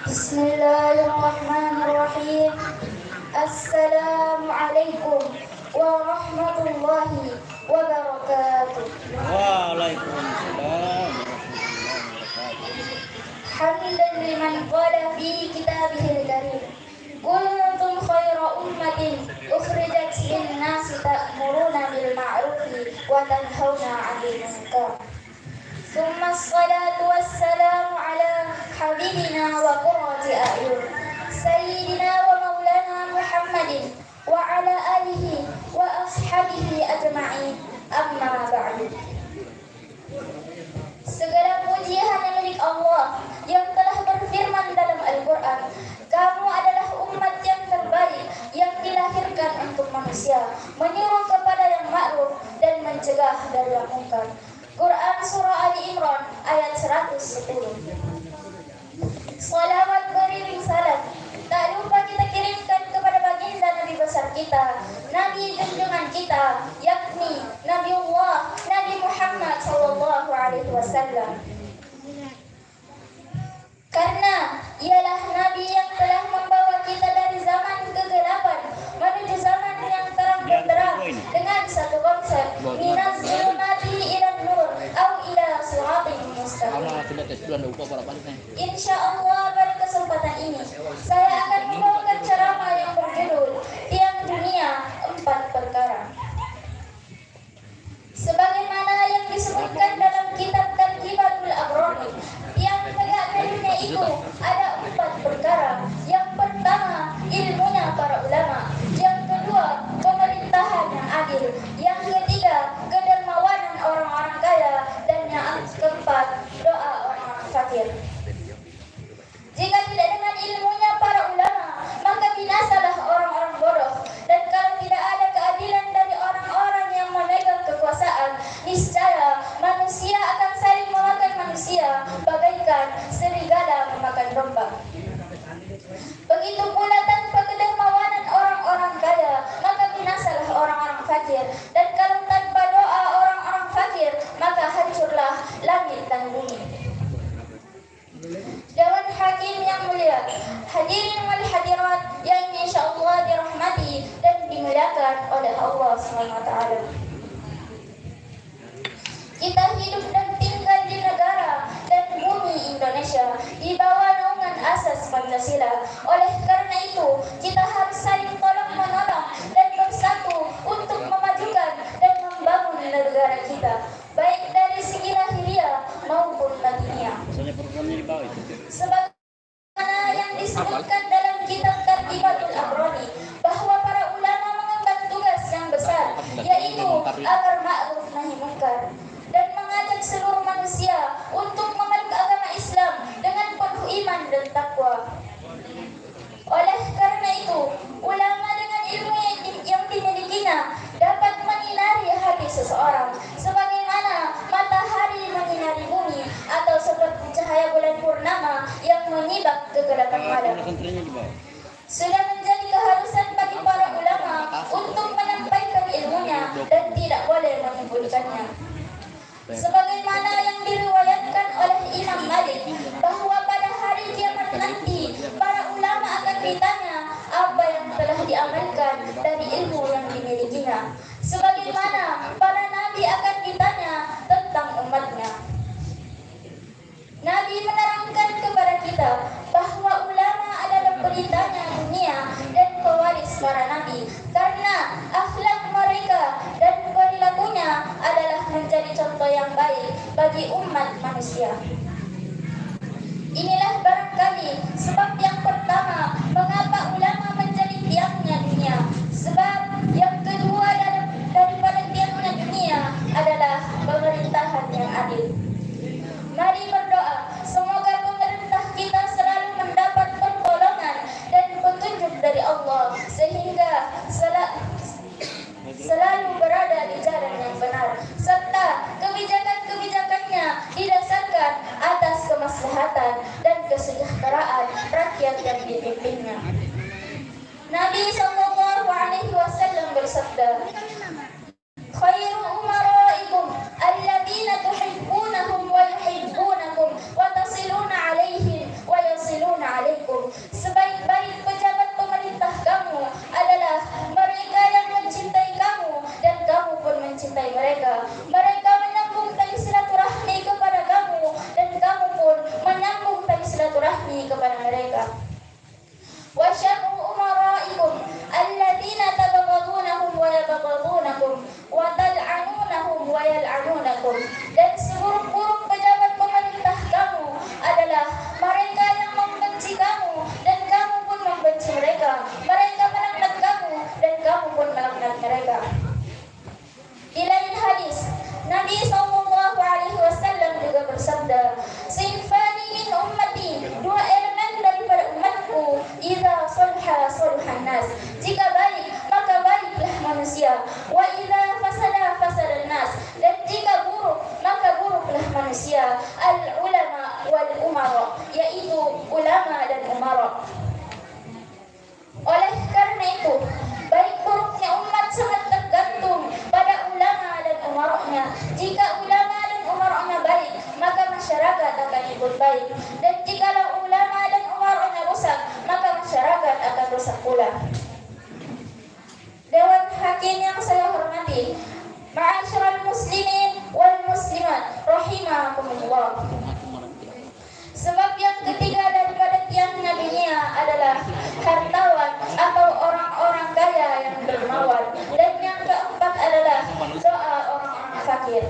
Bismillahirrahmanirrahim. Assalamualaikum warahmatullahi wabarakatuh. Waalaikumsalam. Hamdan liman qala fi kitabihil karim. Kuntum khayra ummatin ukhrijat lin-nasi ta'muruna bil ma'rufi wa tanhauna 'anil munkar. Tsumma as-salatu was-salamu ala habibina wa qurrati a'yun sayyidina wa maulana Muhammadin wa ala alihi wa ashabihi ajma'in. Amma ba'du. Segala puji hanya milik Allah yang telah berfirman dalam Al-Quran, kamu adalah umat yang terbaik yang dilahirkan untuk manusia, menyuruh kepada yang ma'ruf dan mencegah dari yang munkar. Quran Surah Ali Imran ayat 110. Salawat beriring salam tak lupa kita kirimkan kepada baginda Nabi besar kita, Nabi junjungan kita, yakni Nabiullah Nabi Muhammad SAW. Karena ialah Nabi yang telah membawa kita dari zaman kegelapan menuju zaman yang terang benderang dengan satu konsep, minaz zulumati ila nur atau ila siratin mustaqim. Insyaallah pada kesempatan ini saya akan membawakan ceramah yang berjudul Tiang Dunia 4 Perkara. Sebagaimana yang disebutkan dalam kitab Targhibatul Abrani, yang tegak dunia itu ada 4 perkara. Yang pertama, ilmunya para ulama. Yang kedua, pemerintahan yang adil. Yang ketiga, kedermawanan orang-orang kaya. Dan yang keempat, doa orang-orang fakir. Jika tidak dengan ilmunya para ulama, maka binasalah orang-orang bodoh. Dan kalau tidak ada keadilan dari orang-orang yang memegang kekuasaan, niscaya manusia akan saling memakan manusia bagaikan serigala memakan domba. Begitu pula tanpa kedermawanan orang-orang kaya, maka binasalah orang-orang fakir. Dan kalau tanpa doa orang-orang fakir, maka hancurlah langit dan bumi. Dewan Hakim yang mulia, hadirin wal hadirat yang insyaallah dirahmati dan dimuliakan oleh Allah SWT. Kita hidup dan tinggal di negara dan bumi Indonesia di bawah naungan asas Pancasila. Oleh karena itu, kita harus saling tolong-menolong dan bersatu untuk memajukan dan membangun negara kita, baik dari segi lahiriah maupun batiniah. Sebagaimana yang disebutkan dalam kitab Targhibatul Abrani, bahwa para ulama mengemban tugas yang besar, yaitu amar ma'ruf nahi munkar, dan mengajak seluruh manusia untuk memeluk agama Islam dengan penuh iman dan takwa. Oleh karena itu, ulama dengan ilmu yang dimilikinya dapat menyinari hati seseorang sebagaimana matahari menyinari bumi, atau seperti cahaya bulan purnama yang menyibak kegelapan malam. Sudah menjadi keharusan bagi para ulama untuk menyampaikan ilmunya dan tidak boleh menyembunyikannya. Sebagaimana yang diriwayatkan oleh Imam Malik, bahwa pada hari kiamat nanti para ulama akan ditanya apa yang telah diamalkan dari ilmu yang dimilikinya, sebagaimana para nabi akan ditanya tentang umatnya. Nabi menerangkan kepada kita bahwa ulama adalah pelitanya dunia dan pewaris para nabi, karena akhlak mereka dan perilakunya adalah menjadi contoh yang baik bagi umat manusia. Inilah barangkali sebab yang pertama mengapa ulama menjadi tiangnya dunia. Sebab yang kedua daripada tiangnya dunia adalah pemerintahan yang adil. Mari berdoa semoga pemerintah kita selalu mendapat pertolongan dan petunjuk dari Allah, sehingga selalu berada di jalan yang benar, serta kebijakan-kebijakannya didasarkan atas kemaslahatan dan kesejahteraan rakyat yang dipimpinnya. Nabi SAW bersabda, khairu umaraikum alladzina tuhibbunahum wa yuhibbunakum wa tasiluna alaihim wa yasiluna alaikum. kepada mereka. Wa syarru umaraikum alladziina tabghadunahum wa yabghadunakum wa tal'anunahum wa yal'anunakum. Dan seburuk-buruk pejabat pemerintah kamu adalah mereka yang membenci kamu dan kamu pun membenci mereka. Mereka melaknat kamu dan kamu pun melaknat mereka. Di lain hadis, Nabi sallallahu alaihi wasallam juga bersabda, "Sinfani min ummati," dua elemen daripada umatku, "idza salha salhan nas," jika baik maka baiklah manusia, "wa idza fasada fasadan nas," dan jika buruk maka buruklah manusia. Al ulama wal umara, yaitu ulama dan umara. Oleh karena itu, baik buruknya umat sangat tergantung pada ulama dan umaranya. Jika ulama dan umaranya baik, maka masyarakat akan ikut baik. Dan jikalau ulama dan umaranya rusak, maka masyarakat akan rusak pula. Dewan Hakim yang saya hormati, ma'asyiral muslimin wal muslimat rahimakumullah. Sebab yang ketiga daripada tiang nabinya adalah hartawan atau orang-orang kaya yang dermawan. Dan yang keempat adalah doa orang-orang fakir.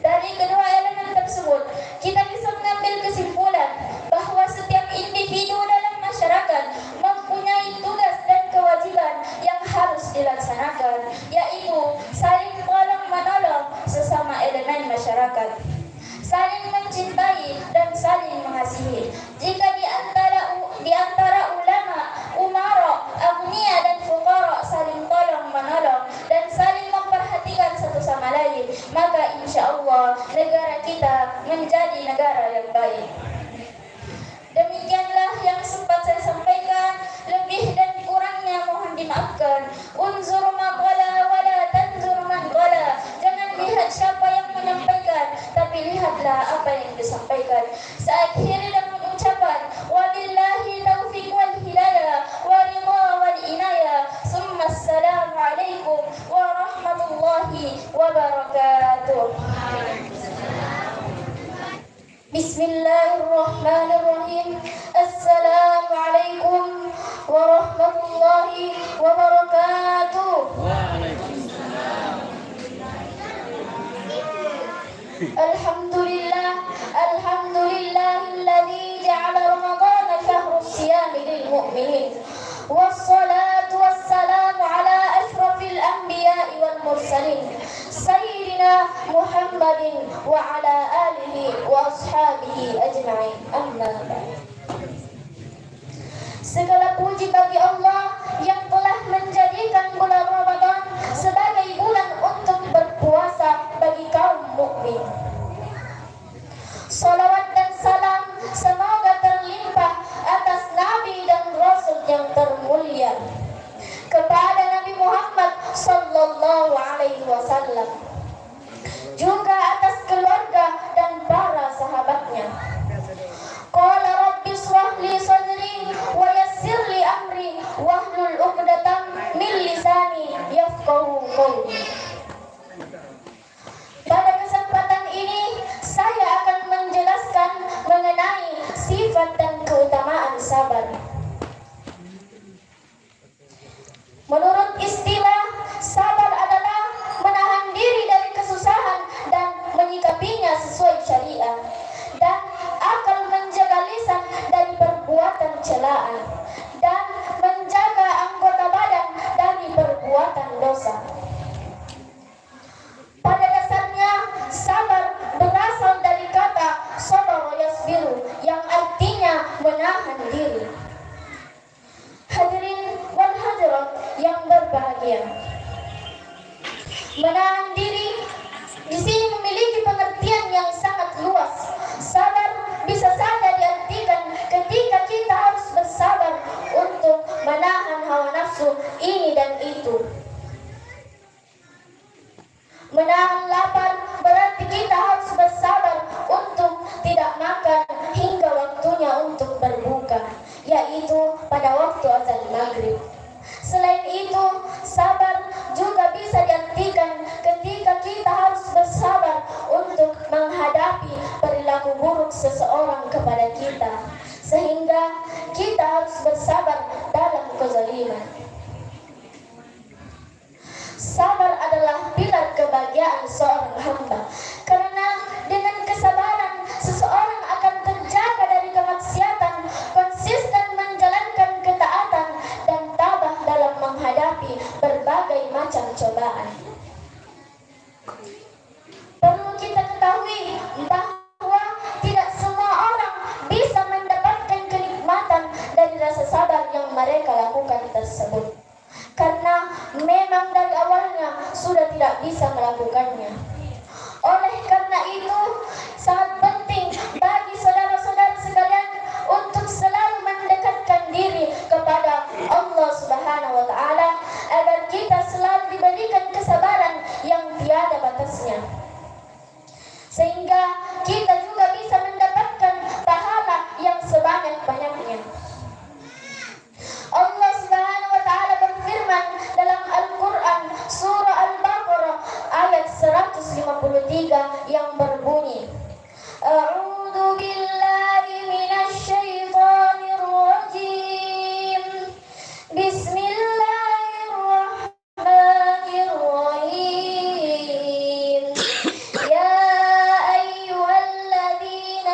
Dari kedua elemen tersebut, kita bisa mengambil kesimpulan bahwa setiap individu dalam masyarakat mempunyai tugas dan kewajiban yang harus dilaksanakan, yaitu saling tolong-menolong sesama elemen masyarakat, saling mencintai dan saling mengasihi. Jika di antara ulama, umara, agniya dan fuqara saling tolong-menolong dan saling memperhatikan satu sama lain, maka insya Allah negara kita menjadi negara yang baik. Demikianlah yang sempat saya sampaikan. Lebih dan kurangnya mohon dimaafkan. Unzur ma qala wa la tanzur man qala. Jangan lihat siapa yang menyampaikan, tapi lihatlah apa yang disampaikan. Saya akhiri dengan ucapan wabillahi taufiq wal hidayah wa ridha wal inayah. Summa assalamu alaikum warahmatullahi wabarakatuh. Bismillahirrahmanirrahim. Assalamualaikum warahmatullahi wabarakatuh. Alhamdulillah, alhamdulillahilladzi ja'ala ramadhana shahra siyami lil mu'minin. Wassalatu wassalamu ala ashrafil anbiya'i wal mursalin sayyidina Muhammadin wa ala alihi wa ashabihi ajma'in. Amma ba'd. Segala puji bagi Allah yang telah menjadikan bulan Ramadan sebagai bulan untuk berpuasa bagi kaum mukmin. Salawat dan salam semoga terlimpah atas Nabi dan Rasul yang termulia, kepada Nabi Muhammad sallallahu alaihi wasallam, juga atas keluarga dan para sahabatnya. Qala rabbi shrah li sadri wa yassir li amri wahlul 'uqdatam min lisani yafqahu qawli. Pada kesempatan ini saya akan menjelaskan mengenai sifat dan keutamaan sabar. Menurut istilah, sabar adalah menahan diri dari kesusahan dan menyikapinya sesuai syariat, dan akan menjaga lisan dari perbuatan celaan, dan menjaga anggota badan dari perbuatan dosa. Pada dasarnya, sabar berasal dari kata sabara yasbiru, yang artinya menahan diri. Hadirin wal hadirat yang berbahagia, menahan diri di sini memiliki pengertian yang sangat luas. Sabar bisa saja diartikan ketika kita harus bersabar untuk menahan hawa nafsu ini dan itu. Menahan lapar berarti kita harus bersabar untuk tidak makan hingga waktunya untuk berbuka, yaitu pada waktu azan maghrib. Selain itu, sabar juga bisa diartikan ketika kita harus bersabar untuk menghadapi perilaku buruk buruk seseorang kepada kita, sehingga kita harus bersabar dalam kezaliman. Sabar adalah pilar kebahagiaan seorang hamba, karena dengan kesabaran seseorang akan terjaga dari kemaksiatan, konsisten menjalankan ketaatan, dan tabah dalam menghadapi berbagai macam cobaan. Perlu kita ketahui bahwa tidak semua orang bisa mendapatkan kenikmatan dari rasa sabar yang mereka lakukan tersebut, karena memang dari awalnya sudah tidak bisa melakukannya. Oleh karena itu, sangat penting bagi saudara-saudara sekalian untuk selalu mendekatkan diri kepada Allah Subhanahu wa Ta'ala, agar kita selalu diberikan kesabaran yang tiada batasnya, sehingga kita juga bisa mendapatkan pahala yang sebanyak-banyaknya. Allah Subhanahu wa Ta'ala berfirman dalam Al-Quran surah Al-Baqarah ayat 153 yang berbunyi, A'udzu billahi minasy syaithanir rajim. Bismillahirrahmanirrahim. Ya ayyuhalladzina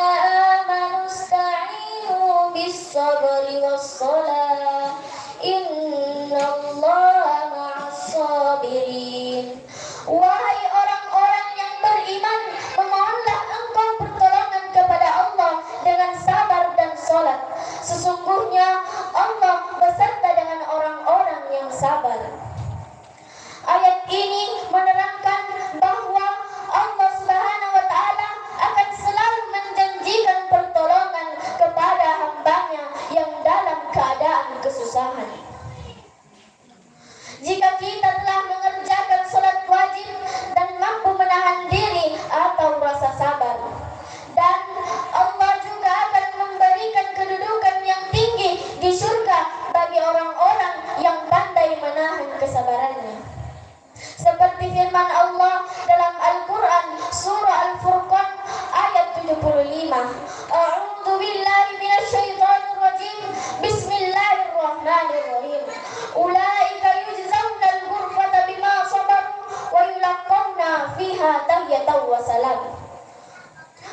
amanu ista'inu bis-sabri was-salah. Innallaha ma'as-sabirin. Wahai orang-orang yang beriman, memohonlah engkau pertolongan kepada Allah dengan sabar dan salat. Sesungguhnya Allah beserta dengan orang-orang yang sabar. Ayat ini menerangkan bahwa Allah Subhanahu wa Ta'ala akan selalu menjanjikan pertolongan kepada hambanya yang dalam keadaan kesusahan. Jika kita telah mengerjakan salat wajib dan mampu menahan diri atau rasa sabar, dan Allah juga akan memberikan kedudukan yang tinggi di surga bagi orang-orang yang pandai menahan kesabarannya. Seperti firman Allah dalam Al-Quran surah Al-Furqan ayat 75, A'udzu billahi minasy syaithanir rajim. Bismillahirrahmanirrahim. Ulaika yujzauna al-ghurfata bima sabaru wa yulaqawna fiha tahyatan wa salam.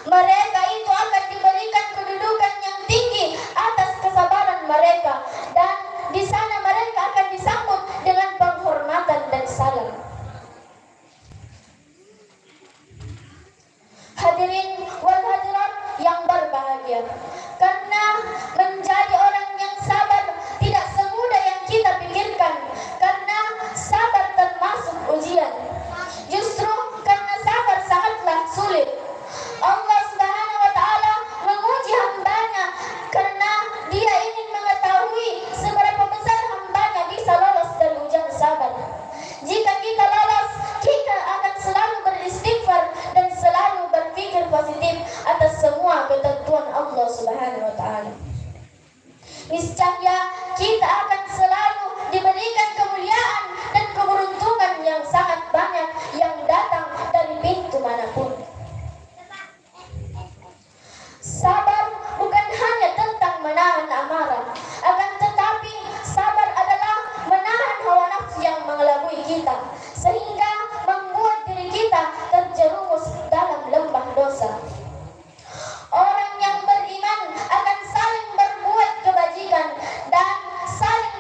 Mereka itu akan diberikan kedudukan yang tinggi atas kesabaran mereka, dan di sana mereka akan disambut dengan penghormatan dan salam. Hadirin wal hadirat yang berbahagia, karena menjadi orang yang sabar tidak semudah yang kita pikirkan, karena sabar termasuk ujian. Justru karena sabar sangatlah sulit, Allah Subhanahu wa Ta'ala menguji hambanya, karena Dia ingin mengetahui seberapa besar hambanya bisa lolos dari ujian sabar. Jika kita lolos, kita akan selalu beristighfar dan selalu berpikir positif atas semua ketentuan Allah Subhanahu wa Ta'ala. Niscaya kita akan selalu diberikan kemuliaan dan keberuntungan yang sangat banyak yang datang dari pintu manapun. Sabar bukan hanya tentang menahan amarah, akan tetapi sabar adalah menahan hawa nafsu yang mengelabui kita, sehingga membuat diri kita terjerumus dalam lembah dosa. Orang yang beriman akan saling berbuat kebajikan dan saling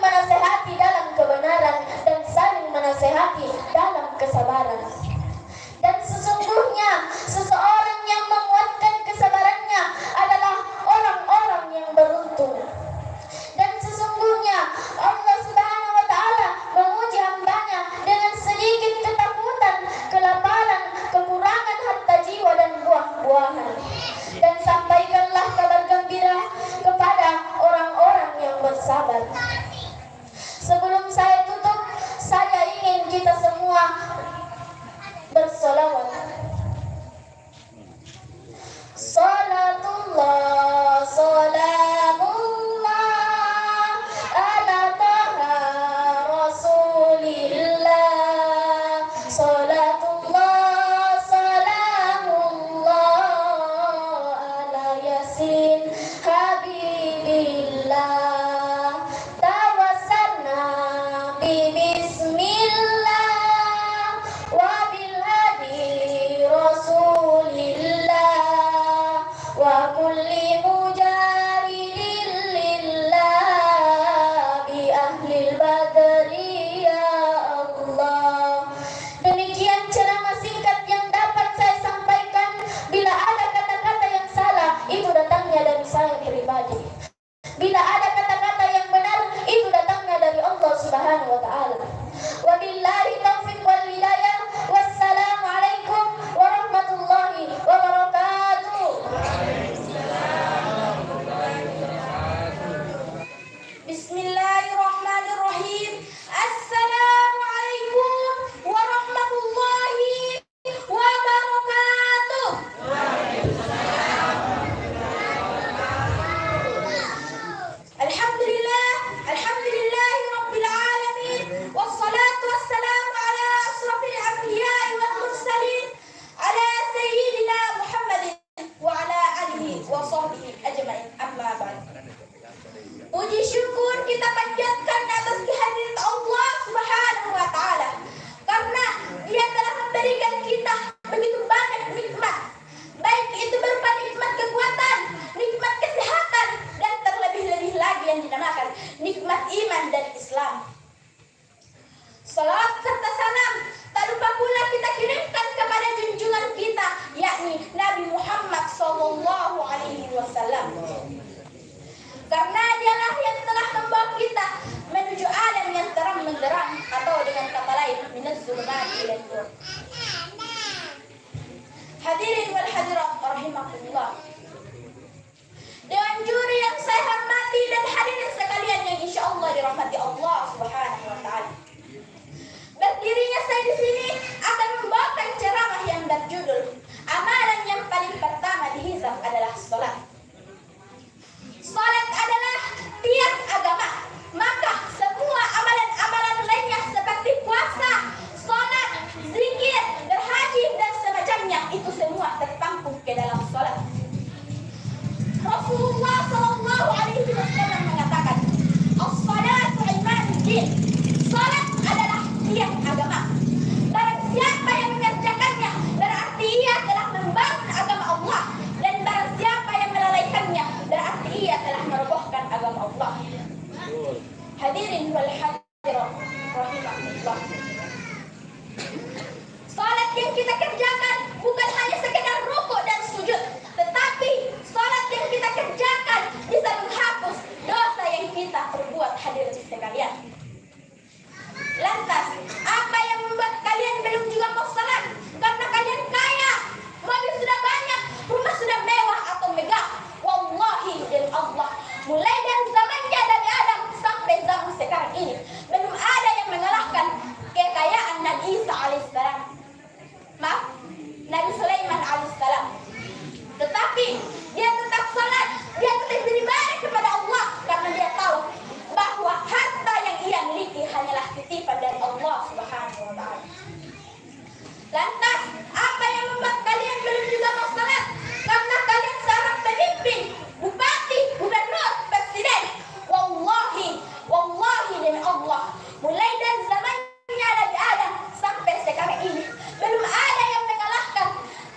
kulli mujahidin lillah bi ahlil badri ya Allah. Demikian ceramah singkat yang dapat saya sampaikan. Bila ada kata-kata yang salah, itu datangnya dari saya pribadi. Bila ada kata-kata yang benar, itu datangnya dari Allah Subhanahu wa taala. Wabillahi taufiq wal hidayah. Wassalamualaikum warahmatullahi wabarakatuh. Bismillahirrahmanirrahim. Assalamualaikum warahmatullahi wabarakatuh. Alhamdulillah rabbil alamin, wassalatu wassalamu ala asrafil anbiya'i wal mursalin, ala sayyidina Muhammadin wa ala alihi wa sahbihi ajma'in, amma ba'd. Puji syukur kita panjatkan atas kehadiran Allah Subhanahu wa taala, karena Dia telah memberikan kita begitu banyak nikmat, baik itu berupa nikmat kekuatan, nikmat kesehatan, dan terlebih-lebih lagi yang dinamakan nikmat iman dan Islam. Salawat serta salam tak lupa pula kita kirimkan kepada junjungan kita, yakni Nabi Muhammad SAW. Karena dialah yang telah membawa kita menuju alam yang terang benderang, atau dengan kata lain minaz zulumati ilan nur. Hadirin wal hadirat rahimakumullah. Dewan juri yang saya hormati dan hadirin sekalian yang insyaallah dirahmati Allah Subhanahu wa taala. Berdirinya saya di sini akan membawakan ceramah yang berjudul amalan yang paling pertama dihisab adalah salat. Salat adalah tiang agama, maka semua amalan-amalan lainnya seperti puasa, salat, zikir, berhaji dan semacamnya itu semua terpampung ke dalam salat. Rasulullah SAW mengatakan, as-salatu imaduddin. Salat adalah tiang agama. Barang siapa yang mengerjakannya, berarti ia telah membangun agama Allah, dan barang siapa yang melalaikannya, berarti ia telah merobohkan agama Allah. Hadirin wal hadirat rahimahullah. Salat yang kita kerjakan bukan hanya sekedar rukuk dan sujud, tetapi salat yang kita kerjakan bisa menghapus dosa yang kita perbuat, hadirin sekalian. Lantas, apa yang membuat kalian belum juga mau salat? Karena kalian kaya, mobil sudah banyak, rumah sudah mewah atau megah. Wallahi dan Allah, mulai dari zamannya Nabi Adam sampai zaman sekarang ini, belum ada yang mengalahkan kekayaan Nabi Isa alaihissalam. Maaf, Nabi Sulaiman alaihissalam. Tetapi dia tetap salat, dia tetap beribadah kepada Allah, karena dia tahu bahwa harta yang ia miliki hanyalah titipan dari Allah Subhanahu wa taala. Lantas, apa yang membuat kalian belum juga mau salat? Karena kalian seorang pemimpin, bupati, gubernur, presiden. Wallahi demi Allah, mulai dari zamannya Nabi Adam sampai sekarang ini, belum ada yang mengalahkan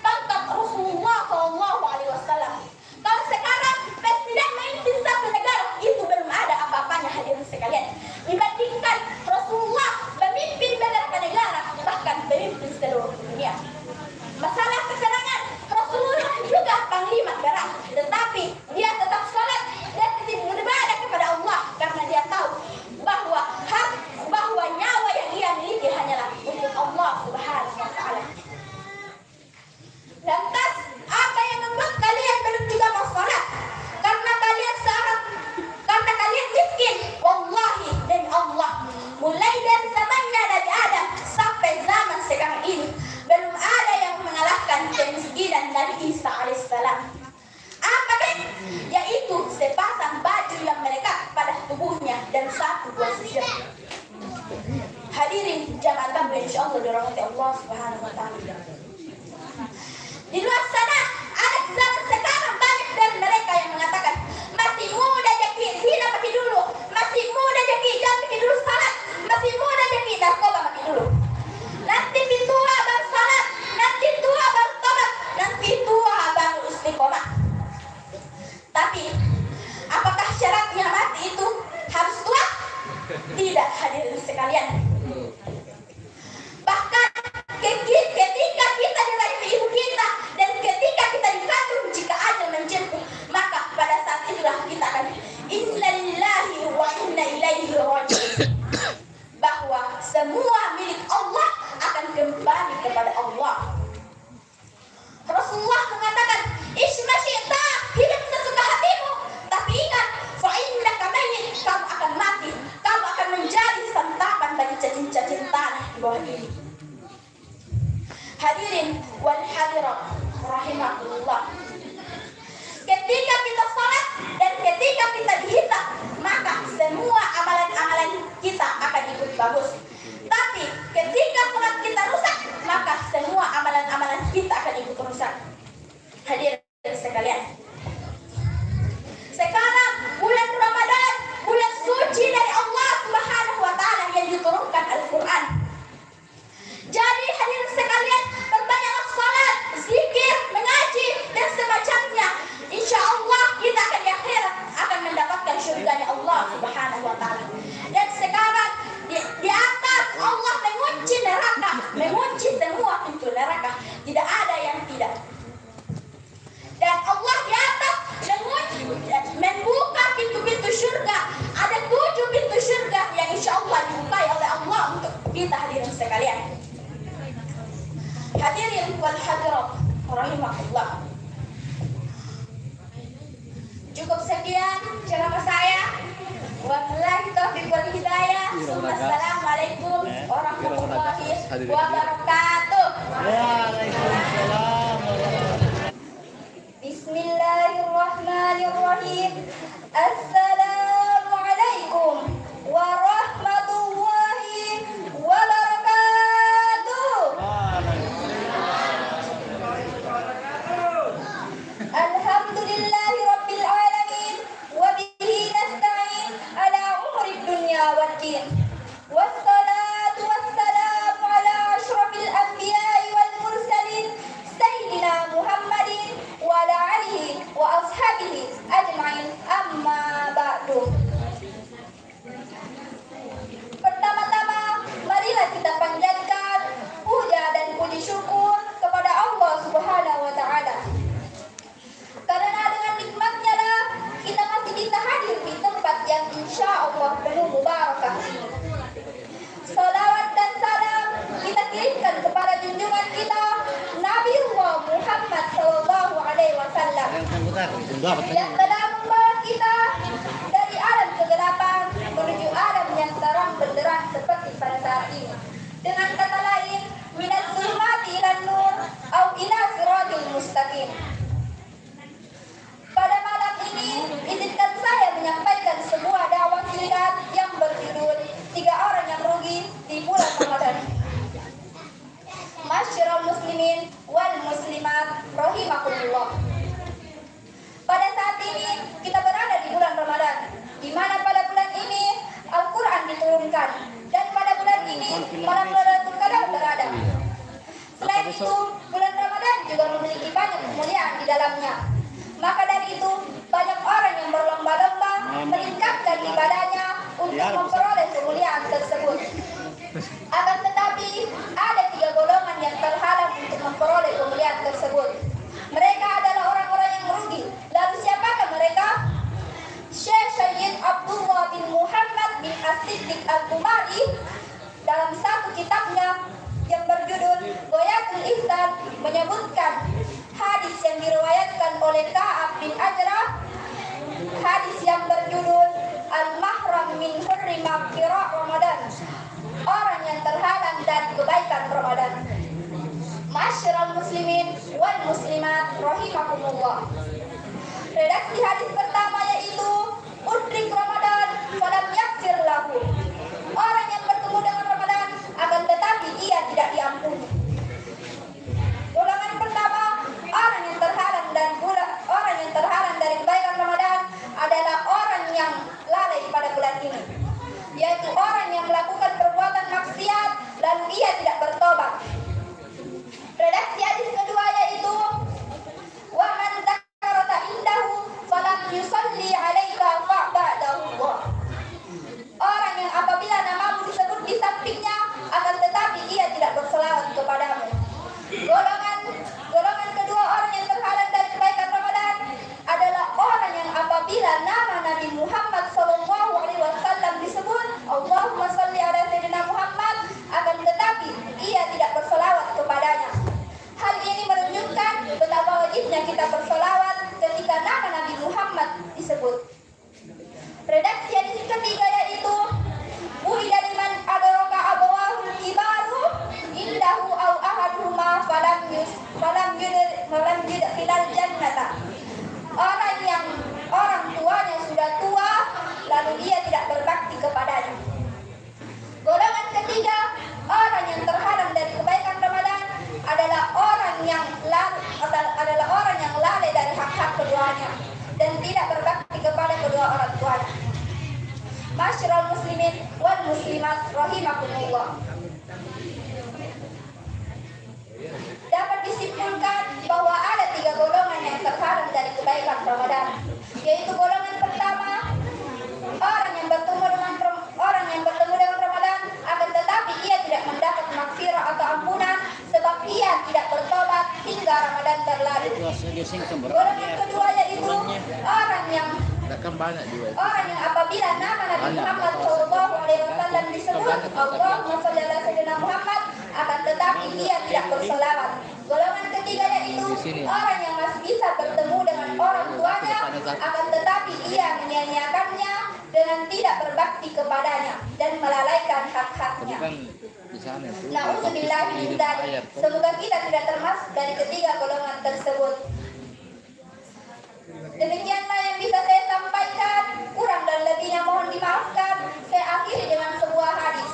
pangkat Rasulullah SAW. Kalau sekarang presiden memimpin satu negara, itu belum ada apa-apanya, hadirin sekalian, dibandingkan Rasulullah memimpin beberapa negara, bahkan memimpin seluruh dunia. Masalah keserangan, Rasulullah juga panglima perang, tetapi dia tetap salat dan tetap beribadah kepada Allah, karena dia tahu bahwa nyawa yang ia miliki hanyalah untuk Allah Subhanahu wa taala. Lantas, apa yang membuat kalian belum juga mau salat? Karena kalian miskin. Wallahi dan Allah, mulai dari zamannya Nabi Adam sampai zaman sekarang ini, belum ada yang mengalahkan kemiskinan Nabi Isa alaihissalam. Apa kan? Yaitu sepasang baju yang melekat pada tubuhnya dan satu buah sisir. Hadirin jamaah takbir insyaallah dirahmati Allah Subhanahu wa taala. Di luar sana, anak zaman sekarang banyak dari mereka yang mengatakan, masih muda jadi zina pakai dulu, masih muda jadi jangan pakai dulu salat, masih muda jadi narkoba pakai dulu. Nanti tua baru salat, nanti tua baru tobat, nanti tua baru istiqomah. mati. Apakah syaratnya mati itu harus tua? Tidak, hadirin sekalian. Bahkan ketika kita dilahirkan ibu kita dan ketika kita dikandung, jika ajal menjemput, maka pada saat itulah kita akan inna lillahi wa inna ilaihi raji'un, bahwa semua milik Allah akan kembali kepada Allah. Rasulullah mengatakan, "Isma syi'ta", hidup sesuka hatimu, tapi ingat, fa innaka mayyit, kamu akan mati, kamu akan menjadi santapan bagi cacing-cacing tanah di bawah ini. Hadirin wal hadirat rahimakumullah. Ketika kita salat dan ketika kita dihisab, maka semua amalan-amalan kita akan ikut bagus. Tapi ketika salat kita rusak, maka semua amalan-amalan kita akan ikut rusak. Hadirin sekalian, sekarang bulan Ramadan, bulan suci dari Allah Subhanahu wa taala yang diturunkan Al-Qur'an. Jadi hadirin sekalian, perbanyaklah salat, zikir, mengaji dan semacamnya. Insya Allah kita akan di akhirat akan mendapatkan syurganya Allah Subhanahu wa taala. Dan sekarang di atas Allah mengunci neraka, mengunci semua pintu neraka. Tidak ada yang tidak. Dan Allah di atas membuka pintu-pintu syurga. Ada 7 pintu syurga yang insya Allah dibukai oleh Allah untuk kita, hadirin sekalian. Hadirin wal hadirat rahimakumullah. Cukup sekian ceramah saya. Wabillahi taufiq wal hidayah. Assalamualaikum warahmatullahi wabarakatuh. Waalaikumsalam. Bismillahirrahmanirrahim. Assalamualaikum warahmatullahi wabarakatuh. Alhamdulillahi rabbil alamin wa bihi nasta'in ala umuri dunya waddin. Wassalatu wassalamu ala asyrafil anbiya'i wal mursalin sayyidina Muhammadin wa ala alihi wa ashabihi ajma'in, amma ba'du. Pertama-tama marilah kita panjatkan puja dan puji syukur kepada Allah Subhanahu wa taala. Karena dengan nikmatnya lah kita masih bisa hadir di tempat yang insya Allah penuh mubarakah ini. Salawat dan salam kita kirimkan kepada junjungan kita Nabiullah Muhammad Sallallahu Alaihi Wasallam yang telah membawa kita dari alam kegelapan menuju alam yang terang benderang seperti pada saat ini. Dengan kata lain, minaz zulumati ilan nur au ila siratil mustaqim. Pada malam ini, izinkan saya menyampaikan sebuah dakwah singkat yang berjudul 3 orang yang rugi di bulan Ramadan. Masyiral muslimin wal muslimat rahimakumullah. Pada saat ini kita berada di bulan Ramadan, di mana pada bulan ini Al-Quran diturunkan, dan pada bulan ini malam Lailatul Qadar berada. Selain itu, bulan Ramadan juga memiliki banyak kemuliaan di dalamnya. Maka dari itu, banyak orang yang berlomba-lomba meningkatkan ibadahnya untuk memperoleh kemuliaan tersebut. Akan tetapi, ada 3 golongan yang terhalang untuk memperoleh kemuliaan tersebut. Mereka adalah orang-orang yang merugi. Lalu siapakah mereka? Syekh Sayyid Abdullah bin Muhammad bin As-Siddiq Al-Qumari dalam satu kitabnya yang berjudul Ghayatul Ihsan menyebutkan hadis yang diriwayatkan oleh Ka'ab bin Ajrah, hadis yang berjudul Al-Mahram min hurri maghfirah Ramadan, orang yang terhalang dari kebaikan Ramadan. Masyiral muslimin wal muslimat rahimakumullah. Redaksi hadis pertama yaitu udrik Ramadan falam yaghfir lahu. Orang yang bertemu dengan Ramadan akan tetapi ia tidak diampuni. Golongan pertama, orang yang terhalang dari kebaikan Ramadan adalah orang yang lalai pada bulan ini, yaitu orang yang melakukan perbuatan maksiat lalu ia tidak bertobat. Redaksi hadis kedua yaitu wa man dzakarata indahu fala Nabi Muhammad Sallallahu Alaihi Wasallam disebut Allahumma salli ala Sayyidina Muhammad, akan tetapi ia tidak bersolawat kepadanya. Hal ini menunjukkan betapa wajibnya kita bersolawat ketika nama Nabi Muhammad disebut. Redaksi hadis ketiga yaitu Bu'ida liman adraka abawahul kibaru indahu au ahaduhuma falam yudkhilal jannata. Orang tuanya sudah tua lalu dia tidak berbakti kepadanya. Golongan ketiga, orang yang terhalang dari kebaikan Ramadan adalah orang yang lalai dari hak-hak keduanya dan tidak berbakti kepada kedua orang tuanya. Masyarul muslimin wal muslimat rahimakumullah. Dapat disimpulkan bahwa ada 3 golongan yang terhalang dari kebaikan Ramadan, yaitu golongan pertama, orang yang bertemu dengan Ramadan akan tetapi ia tidak mendapat maghfirah atau ampunan sebab ia tidak bertobat hingga Ramadan berlalu. Golongan kedua yaitu orang yang apabila nama Nabi Muhammad Sallallahu Alaihi Wasallam disebut Allahumma sholli ala Sayyidina Muhammad, akan tetapi ia tidak berselawat. Golongan ketiga yaitu orang yang masih bisa bertemu dengan orang tuanya, akan tetapi ia menyia-nyiakannya dengan tidak berbakti kepadanya dan melalaikan hak-haknya. Na'udzubillahi min dzalik. Semoga kita tidak termasuk dari ketiga golongan tersebut. Demikianlah yang bisa saya sampaikan, kurang dan lebihnya mohon dimaafkan. Saya akhiri dengan sebuah hadis.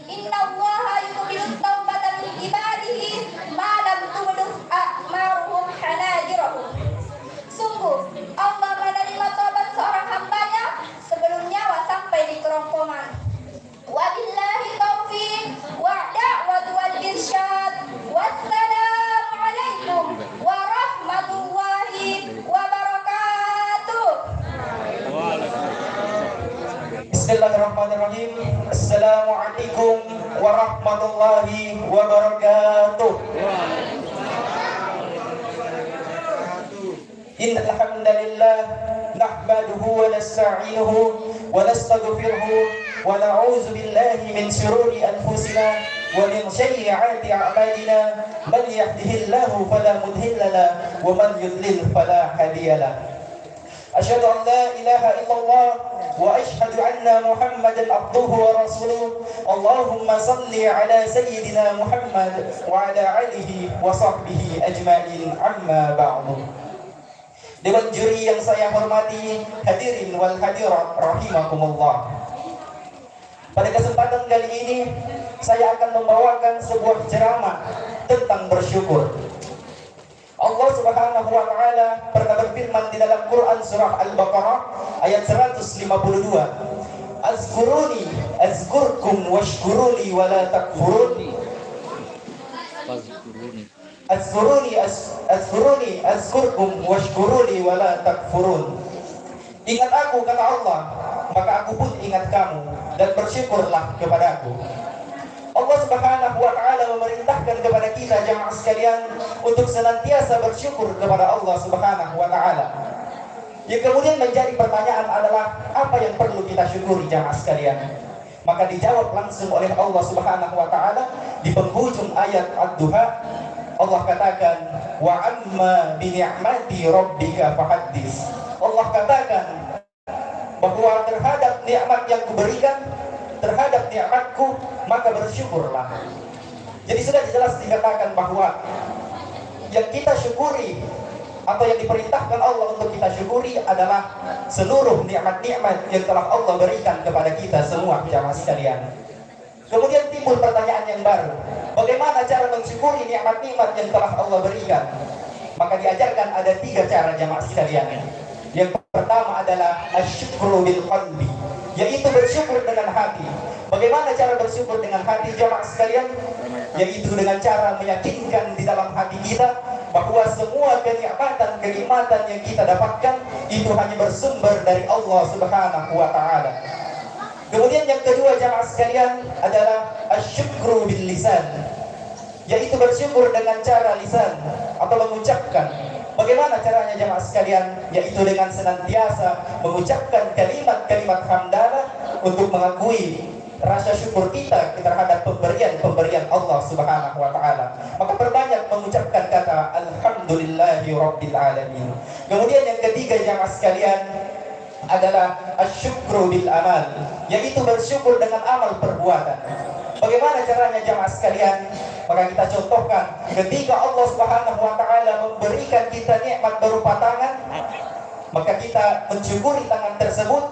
Innallaha yuqbilut taubata min ibadihi ma lam tubdu a'maruhum hanajirahum. Sungguh Allah menerima taubat seorang hambanya sebelum nyawa sampai di kerongkongan. Wabillahi taufiq wa da'watu wal irsyad. Wassalamu alaikum warahmatullahi wabarakatuh. Bismillahirrahmanirrahim. Assalamualaikum warahmatullahi wabarakatuh. Innal hamdalillah nahmaduhu wa nasta'inuhu wa nastaghfiruhu wa na'udzu billahi min shururi anfusina wa min sayyiati a'malina. Man yahdihillahu fala mudilla lahu wa man yudlil fala hadiya lahu. Asyhadu an la ilaha illallah wa asyhadu anna Muhammadan abduhu wa rasuluh. Allahumma salli ala sayyidina Muhammad wa ala alihi wa sahbihi ajma'in, amma ba'du. Dewan juri yang saya hormati, hadirin wal hadirat rahimakumullah. Pada kesempatan kali ini saya akan membawakan sebuah ceramah tentang bersyukur. Allah Subhanahu wa taala pernah berfirman di dalam Quran surah Al-Baqarah ayat 152. Azkuruni azkurkum washkuruni wa la takfurun. Azkuruni azkurkum washkuruni wa la takfurun. Ingat aku, kata Allah, maka aku pun ingat kamu, dan bersyukurlah kepadaku. Allah Subhanahu wa taala memerintahkan kepada kita jamaah sekalian untuk senantiasa bersyukur kepada Allah Subhanahu wa taala. Yang kemudian menjadi pertanyaan adalah apa yang perlu kita syukuri jamaah sekalian? Maka dijawab langsung oleh Allah Subhanahu wa taala di penghujung ayat Ad-Duha. Allah katakan, wa amma bi ni'mati rabbika fahaddits. Allah katakan bahwa terhadap nikmat yang kuberikan, terhadap nikmatku, maka bersyukurlah. Jadi sudah jelas dikatakan bahwa yang kita syukuri atau yang diperintahkan Allah untuk kita syukuri adalah seluruh nikmat-nikmat yang telah Allah berikan kepada kita semua jamaah sekalian. Kemudian timbul pertanyaan yang baru, bagaimana cara mensyukuri nikmat-nikmat yang telah Allah berikan? Maka diajarkan ada 3 cara jamaah sekalian. Yang pertama adalah asyukru bil qalbi, yaitu bersyukur dengan hati. Bagaimana cara bersyukur dengan hati jamaah sekalian? Yaitu dengan cara meyakinkan di dalam hati kita bahwa semua kenikmatan yang kita dapatkan itu hanya bersumber dari Allah Subhanahu wa taala. Kemudian yang kedua jamaah sekalian adalah asyukru bil lisan, yaitu bersyukur dengan cara lisan atau mengucapkan Bagaimana caranya jamaah sekalian? Yaitu dengan senantiasa mengucapkan kalimat-kalimat hamdalah untuk mengakui rasa syukur kita terhadap pemberian Allah Subhanahu wa taala. Maka perbanyak mengucapkan kata alhamdulillahi rabbil alamin. Kemudian yang ketiga jamaah sekalian adalah asyukru bil amal, yaitu bersyukur dengan amal perbuatan. Bagaimana caranya jamaah sekalian? Maka kita contohkan ketika Allah Subhanahu wa taala memberikan kita nikmat berupa tangan, maka kita mensyukuri tangan tersebut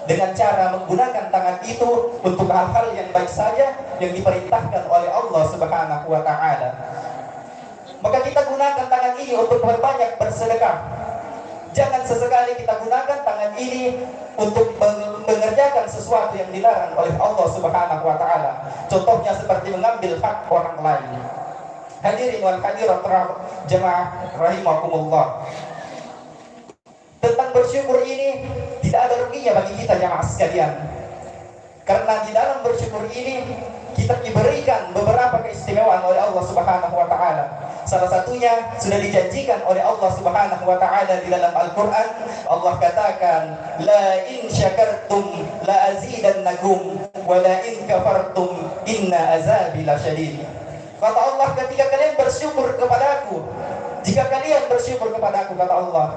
dengan cara menggunakan tangan itu untuk hal-hal yang baik saja yang diperintahkan oleh Allah Subhanahu wa taala. Maka kita gunakan tangan ini untuk berbanyak bersedekah. Jangan sesekali kita gunakan tangan ini untuk mengerjakan sesuatu yang dilarang oleh Allah Subhanahu wa taala. Contohnya seperti mengambil hak orang lain. Hadirin wal hadirat jemaah rahimakumullah. Tentang bersyukur ini tidak ada ruginya bagi kita jemaah sekalian. Karena di dalam bersyukur ini kita diberikan beberapa keistimewaan oleh Allah Subhanahu wa taala. Salah satunya sudah dijanjikan oleh Allah Subhanahu wa taala di dalam Al-Qur'an. Allah katakan, "La in syakartum la azidannakum wa la in kafartum inna azabi lasyadid." Kata Allah, ketika kalian bersyukur kepadaku, jika kalian bersyukur kepadaku, kata Allah,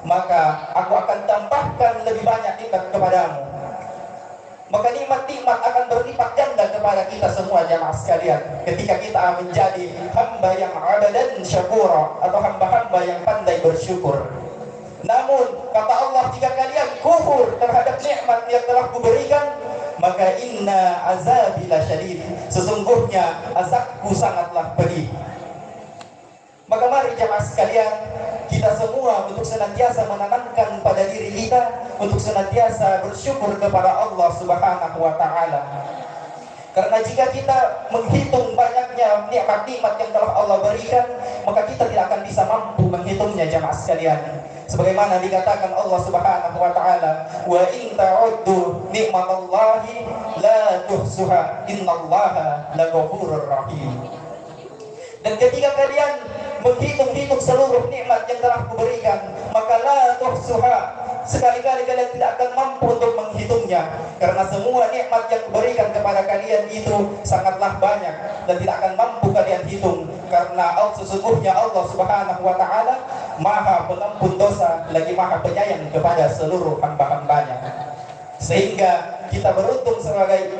maka aku akan tambahkan lebih banyak nikmat kepadamu. Maka nikmat-nikmat akan berlipat ganda kepada kita semua jamaah sekalian ketika kita menjadi hamba yang abadan syakura atau hamba-hamba yang pandai bersyukur. Namun kata Allah, jika kalian kufur terhadap nikmat yang telah kuberikan, maka inna azabi lasyadid, sesungguhnya azabku sangatlah pedih. Maka mari jamaah sekalian, kita semua untuk senantiasa menanamkan pada diri kita untuk senantiasa bersyukur kepada Allah Subhanahu wa taala. Karena jika kita menghitung banyaknya nikmat-nikmat yang telah Allah berikan, maka kita tidak akan bisa mampu menghitungnya jamaah sekalian. Sebagaimana dikatakan Allah Subhanahu wa taala, "Wa in ta'uddu ni'matallahi la tuhsuha, innallaha laghafurur rahim." Dan ketika kalian menghitung-hitung seluruh nikmat yang telah kuberikan, maka la tuhsuha, sekali-kali kalian tidak akan mampu untuk menghitungnya. Karena semua nikmat yang kuberikan kepada kalian itu sangatlah banyak dan tidak akan mampu kalian hitung. Karena sesungguhnya Allah Subhanahu wa taala Maha Pengampun dosa lagi Maha Penyayang kepada seluruh hamba-hambanya. Sehingga kita beruntung sebagai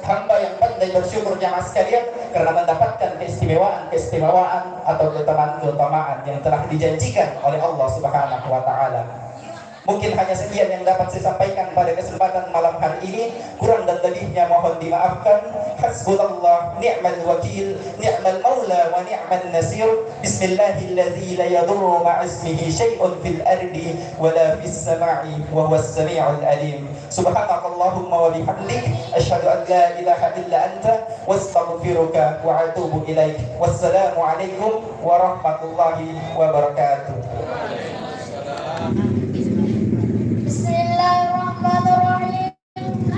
hamba yang pandai bersyukur jamaah sekalian karena mendapatkan keistimewaan atau keutamaan yang telah dijanjikan oleh Allah Subhanahu wa taala. Mungkin hanya sekian yang dapat saya sampaikan pada kesempatan malam hari ini. Kurang dan lebihnya mohon dimaafkan. Hasbunallah ni'mal wakil, ni'mal maula wa ni'mal nasir. Bismillahilladzi la yadurru ma'ismihi syai'un fil ardi wa la fis sama'i wa huwas sami'ul alim. Subhanakallahumma wa bihamdik asyhadu an la ilaha illa anta wastaghfiruka wa atubu ilaik. Wassalamu alaikum warahmatullahi wabarakatuh. Bismillahirrahmanirrahim.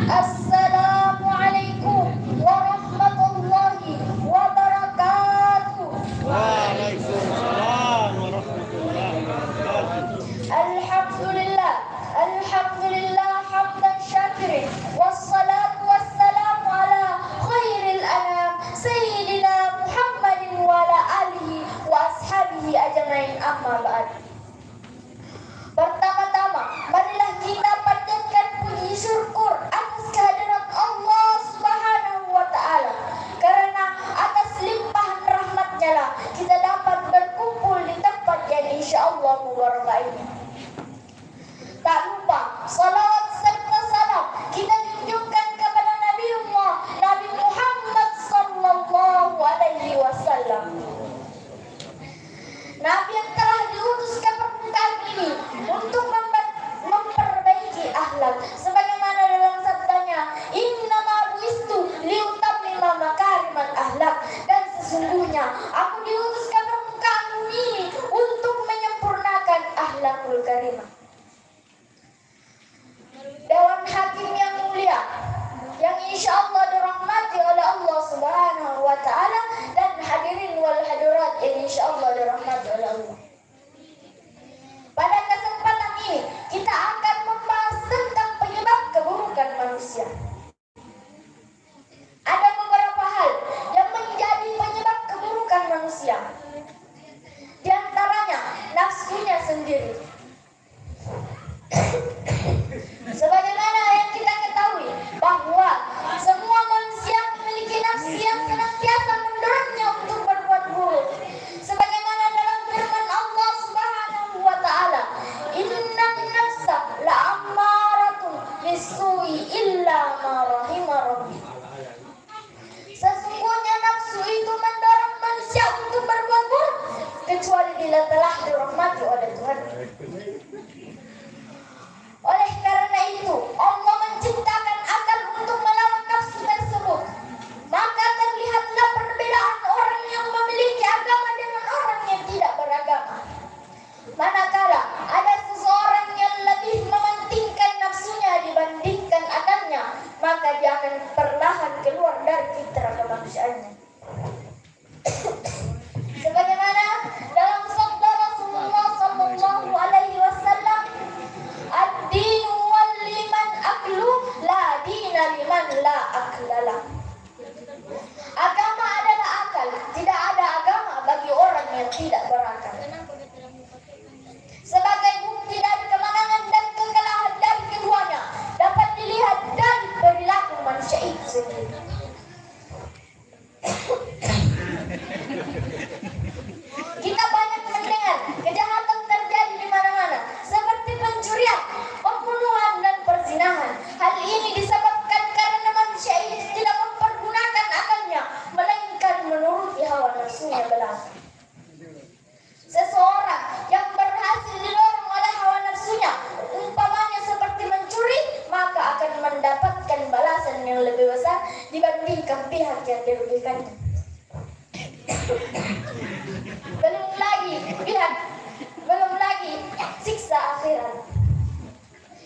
Assalamualaikum warahmatullahi wabarakatuh. Waalaikumsalam warahmatullahi wabarakatuh. Alhamdulillah, alhamdulillah hamdan syakirin. Wassalatu wassalamu ala khairil anam Sayyidina Muhammadin wa ala alihi wa ashabihi ajmain, amma ba'd. Sebagaimana yang kita ketahui bahwa semua manusia memiliki nafsu yang senantiasa mendorongnya untuk berbuat buruk. Sebagaimana dalam firman Allah Subhanahu wa taala, "Innan nafsa la'ammaratun bis-su'i illa ma rahima rabbi." Sesungguhnya nafsu itu mendorong manusia untuk berbuat buruk kecuali bila telah dirahmati oleh Tuhan. Oleh karena itu, Allah menciptakan akal untuk melawan nafsu tersebut. Maka terlihatlah perbedaan orang yang memiliki agama dengan orang yang tidak beragama. Manakala ada seseorang yang lebih mementingkan nafsunya dibandingkan akalnya, maka dia akan perlahan keluar dari fitrah kemanusiaannya. Sebagaimana dalam sabda Rasulullah sallallahu alaihi wasallam, "Ad-dinu wal liman aklu, la dina liman la aklala." Agama adalah akal, tidak ada agama bagi orang yang tidak berakal. Sebagai bukti dari kemenangan dan kekalahan dari keduanya dapat dilihat dari perilaku manusia itu sendiri. Kita banyak mendengar kejahatan terjadi di mana-mana, seperti pencurian, pembunuhan, dan perzinahan. Hal ini disebabkan karena manusia ini tidak mempergunakan akalnya, melainkan menuruti hawa nafsunya belaka. Seseorang yang berhasil didorong oleh hawa nafsunya, umpamanya seperti mencuri, maka akan mendapatkan balasan yang lebih besar dibandingkan pihak yang dirugikannya. Belum lagi siksa akhirat.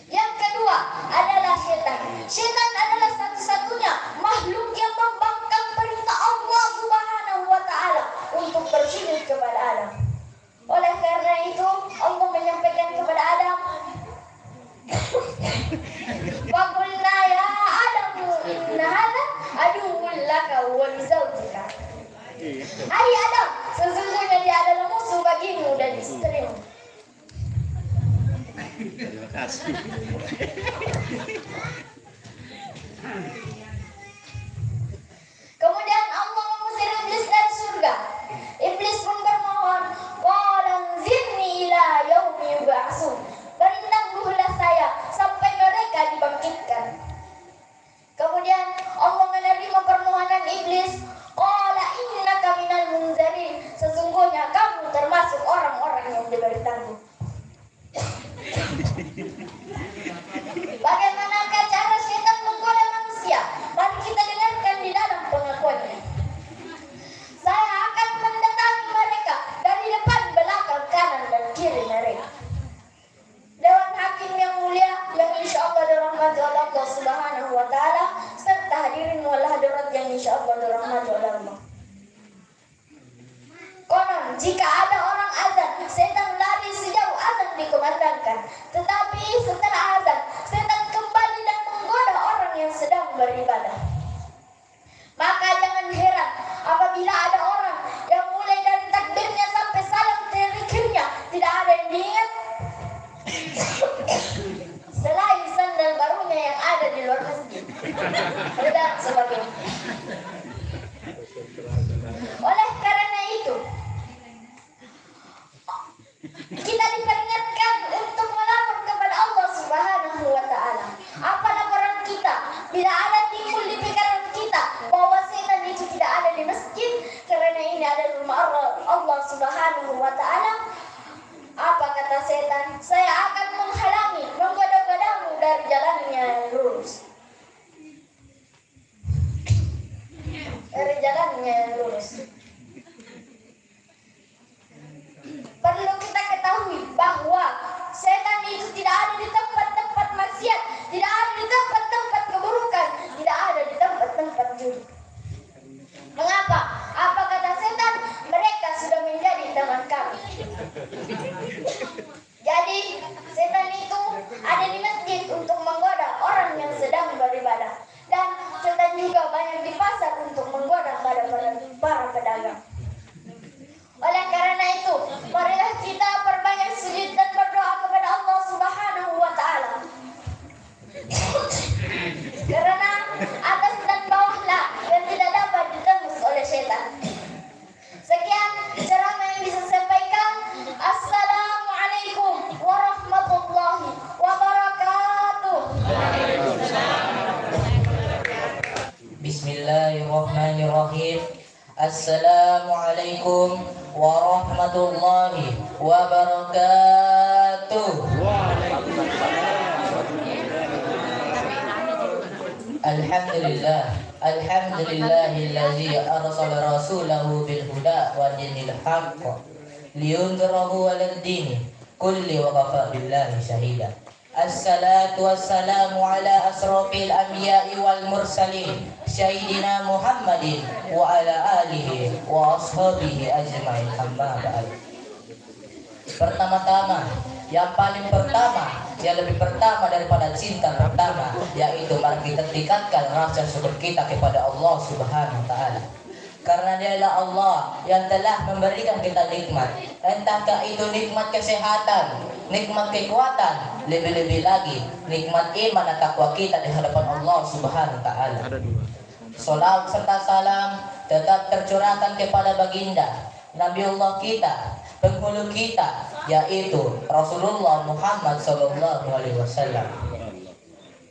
Yang kedua adalah setan. Setan adalah satu-satunya makhluk yang membangkang perintah Allah Subhanahu wa taala untuk bersujud kepada Adam. Oleh karena itu, Allah menyampaikan kepada Adam, "Wa qulna ya Adamu inna hadza aduwwun laka wa li zawjika." Hai Adam, sesungguhnya dia adalah musuh bagimu dan istrimu. Terima kasih. Kemudian Allah mengusir iblis dari surga. Iblis pun bermohon, "Qala anzirni ila yaumi yub'atsun." Bertangguhlah saya sampai mereka dibangkitkan. Kemudian Allah menerima permohonan iblis. Qala innaka minal munzirin. Sesungguhnya kamu termasuk orang-orang yang diberi tangguh. Bagaimanakah cara setan menggoda manusia? Mari kita dengarkan di dalam pengakuannya. "Saya akan mendatangi mereka dari depan, belakang, kanan, dan kiri mereka." Dewan Hakim yang mulia, yang insya Allah dirahmati oleh Allah Subhanahu wa taala, serta hadirin wal hadirat yang insya Allah dirahmati oleh Allah. Konon, jika ada orang azan, setan lari sejauh azan dikumandangkan. Tetapi setelah azan, setan kembali dan menggoda orang yang sedang beribadah. Maka jangan heran apabila ada orang yang mulai dari takbirnya sampai salam terakhirnya tidak ada yang diingat selain sandal barunya yang ada di luar masjid. Dan sebagainya. Oleh karena itu, kita diperingatkan untuk melapor kepada Allah Subhanahu wa taala. Apa laporan kita bila ada timbul di pikiran kita bahwa setan itu tidak ada di masjid karena ini adalah rumah Allah Subhanahu wa taala? Apa kata setan? "Saya akan menghalangi, menggoda-godamu dari jalannya yang lurus." Dari jalannya yang lurus. Perlu kita ketahui bahwa setan itu tidak ada di tempat-tempat maksiat, tidak ada di tempat-tempat keburukan, tidak ada di tempat-tempat judi. Mengapa? Apa kata setan? Mereka sudah menjadi teman kami. Jadi setan itu ada di masjid untuk menggoda orang yang sedang beribadah. Dan setan juga banyak di pasar untuk menggoda para pedagang. Bismillahirrahmanirrahim. Assalamualaikum warahmatullahi wabarakatuh. Alhamdulillah. Alhamdulillahillazi arsala rasulahu bil huda wa dinil haqq liyunzirahu 'alad dini kulli wa kafa billahi shahida. Assalatu wassalamu ala asrafil anbiya'i wal mursalin Sayyidina Muhammadin wa ala alihi wa ashabihi ajma'in, amma ba'd. Pertama-tama, yang paling pertama, yang lebih pertama daripada cinta pertama, yaitu mari kita tingkatkan rasa syukur kita kepada Allah Subhanahu wa taala. Karena dialah Allah yang telah memberikan kita nikmat, entahkah itu nikmat kesehatan, nikmat kekuatan, lebih-lebih lagi nikmat iman dan takwa kita di hadapan Allah Subhanahu wa taala. Salawat serta salam tetap tercurahkan kepada baginda Nabiullah kita, penghulu kita, yaitu Rasulullah Muhammad sallallahu alaihi wasallam.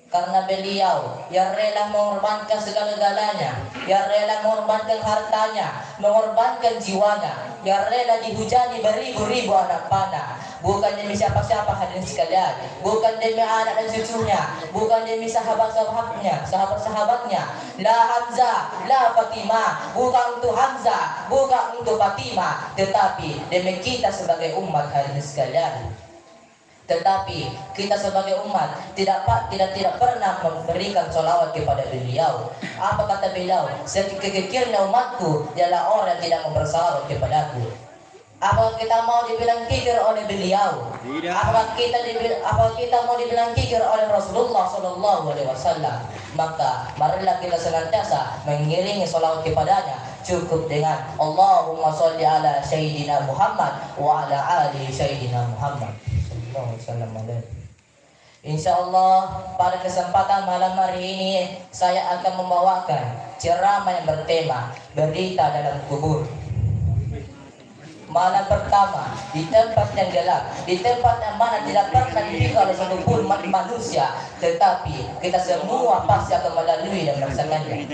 Karena beliau yang rela mengorbankan segala-galanya, yang rela mengorbankan hartanya, mengorbankan jiwanya, yang rela dihujani beribu-ribu anak panah, bukan demi siapa-siapa hadirin sekalian, bukan demi anak dan cucunya, bukan demi sahabat-sahabatnya, sahabat-sahabatnya, la Hamzah, la Fatimah, bukan untuk Hamzah, bukan untuk Fatimah, tetapi demi kita sebagai umat hadirin sekalian. Tetapi kita sebagai umat tidak pernah memberikan sholawat kepada beliau. Apa kata beliau? Sekikirnya umatku ialah orang yang tidak mempersalawat kepadaku. Apakah kita mau dibilang kikir oleh beliau? Apakah kita mau dibilang kikir oleh Rasulullah Sallallahu Alaihi Wasallam? Maka marilah kita senantiasa mengiringi sholawat kepadanya. Cukup dengan Allahumma sholli ala Sayyidina Muhammad wa ala ali Sayyidina Muhammad. Insyaallah pada kesempatan malam hari ini saya akan membawakan ceramah yang bertema berita dalam kubur. Malam pertama di tempat yang gelap, di tempat yang mana tidak pernah ditinggal oleh satupun manusia, tetapi kita semua pasti akan melalui dan merasakannya.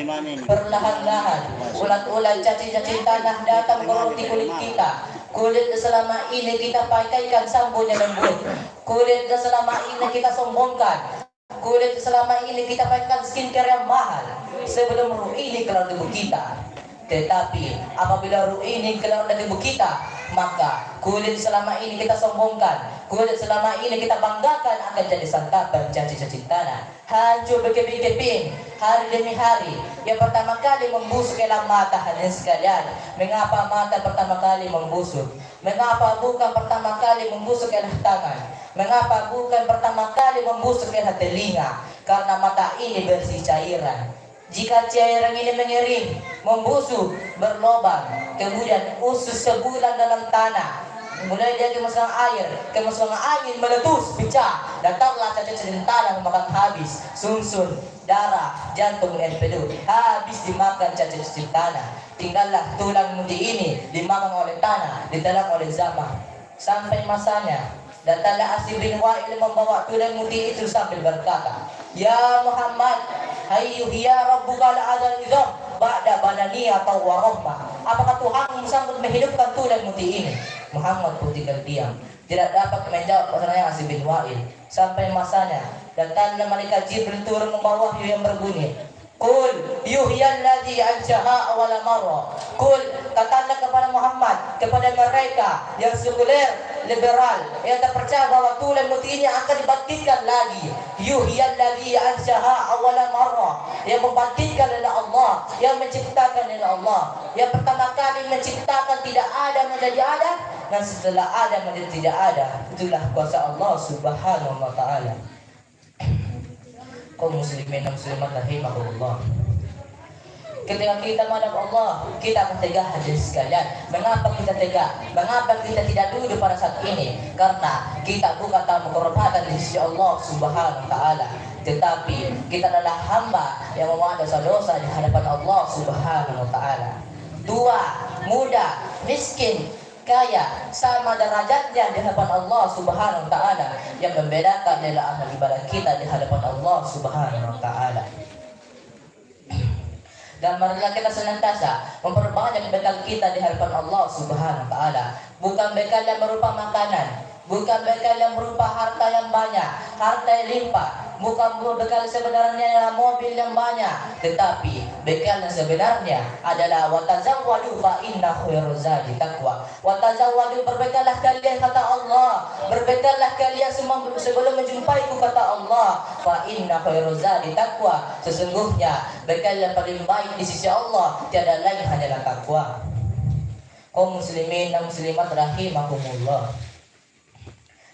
Perlahan-lahan ulat-ulat cacing-cacing tanah datang meroti kulit kita. Kulit selama ini kita pakaikan sabun yang lembut. Kulit selama ini kita sombongkan. Kulit selama ini kita pakaikan skincare yang mahal sebelum ruh ini keluar tubuh kita. Tetapi apabila ruh ini keluar dari tubuh kita, maka kulit selama ini kita sombongkan, kulit selama ini kita banggakan akan jadi santapan cacing-cacing tanah. Hancur berkeping-keping hari demi hari. Yang pertama kali membusuk ialah mata hadirin sekalian. Mengapa mata pertama kali membusuk? Mengapa bukan pertama kali membusuk ialah tangan? Mengapa bukan pertama kali membusuk ialah telinga? Karena mata ini bersih cairan. Jika cairan ini mengering, membusuk, berlobang, kemudian usus sebulan dalam tanah, mulai dari kemasukan air, kemasukan angin meletus, pecah, datanglah cacing-cacing tanah memakan habis sumsum, darah, jantung, empedu, habis dimakan cacing-cacing tanah. Tinggallah tulang muti ini dimakan oleh tanah, ditelan oleh zaman. Sampai masanya datanglah Asy bin Wa'il membawa tulang muti itu sambil berkata, "Ya Muhammad, hayyu hiya rabbuka al-adzal idham ba'da bananiya atau warahmah." Apakah Tuhan sanggup menghidupkan tulang muti ini? Muhammad pun tinggal diam, tidak dapat menjawab pertanyaan Asy bin Wa'il. Sampai masanya datanglah malaikat Jibril turun membawa wahyu yang berbunyi, "Qul yuhyalladzi anshaha awwala marra." Qul, katakanlah kepada Muhammad, kepada mereka yang sekuler, liberal, yang tak percaya bahwa tulang muti ini akan dibangkitkan lagi. Yuhyalladzi anshaha awwala marra, yang membangkitkan adalah Allah, yang menciptakan adalah Allah. Yang pertama kali menciptakan tidak ada menjadi ada, dan setelah ada menjadi tidak ada. Itulah kuasa Allah Subhanahu wa taala. Kaum muslimin dan muslimat rahimahullah. Ketika kita menghadap Allah, kita akan tegak hadirin sekalian. Mengapa kita tegak? Mengapa kita tidak duduk pada saat ini? Karena kita bukan tamu kehormatan di sisi Allah Subhanahu wa taala, tetapi kita adalah hamba yang membuat dosa-dosa di hadapan Allah Subhanahu wa taala. Tua, muda, miskin, kaya, sama derajatnya di hadapan Allah Subhanahu wa taala. Yang membedakan adalah amal ibadah kita di hadapan Allah Subhanahu wa taala. Dan marilah kita senantiasa memperbanyak bekal kita di hadapan Allah Subhanahu wa taala. Bukan bekal yang berupa makanan, bukan bekal yang berupa harta yang banyak, harta yang limpah, bukan bekal sebenarnya yang mobil yang banyak, tetapi bekal yang sebenarnya adalah watazawwadu fa inna khairuz zadi taqwa. Watazawwadu, berbekallah kalian kata Allah, berbekallah kalian semua sebelum menjumpaiku kata Allah, fa inna khairuz zadi taqwa. Sesungguhnya bekal yang paling baik di sisi Allah tiada lain hanyalah takwa. Kaum muslimin dan muslimat rahimakumullah.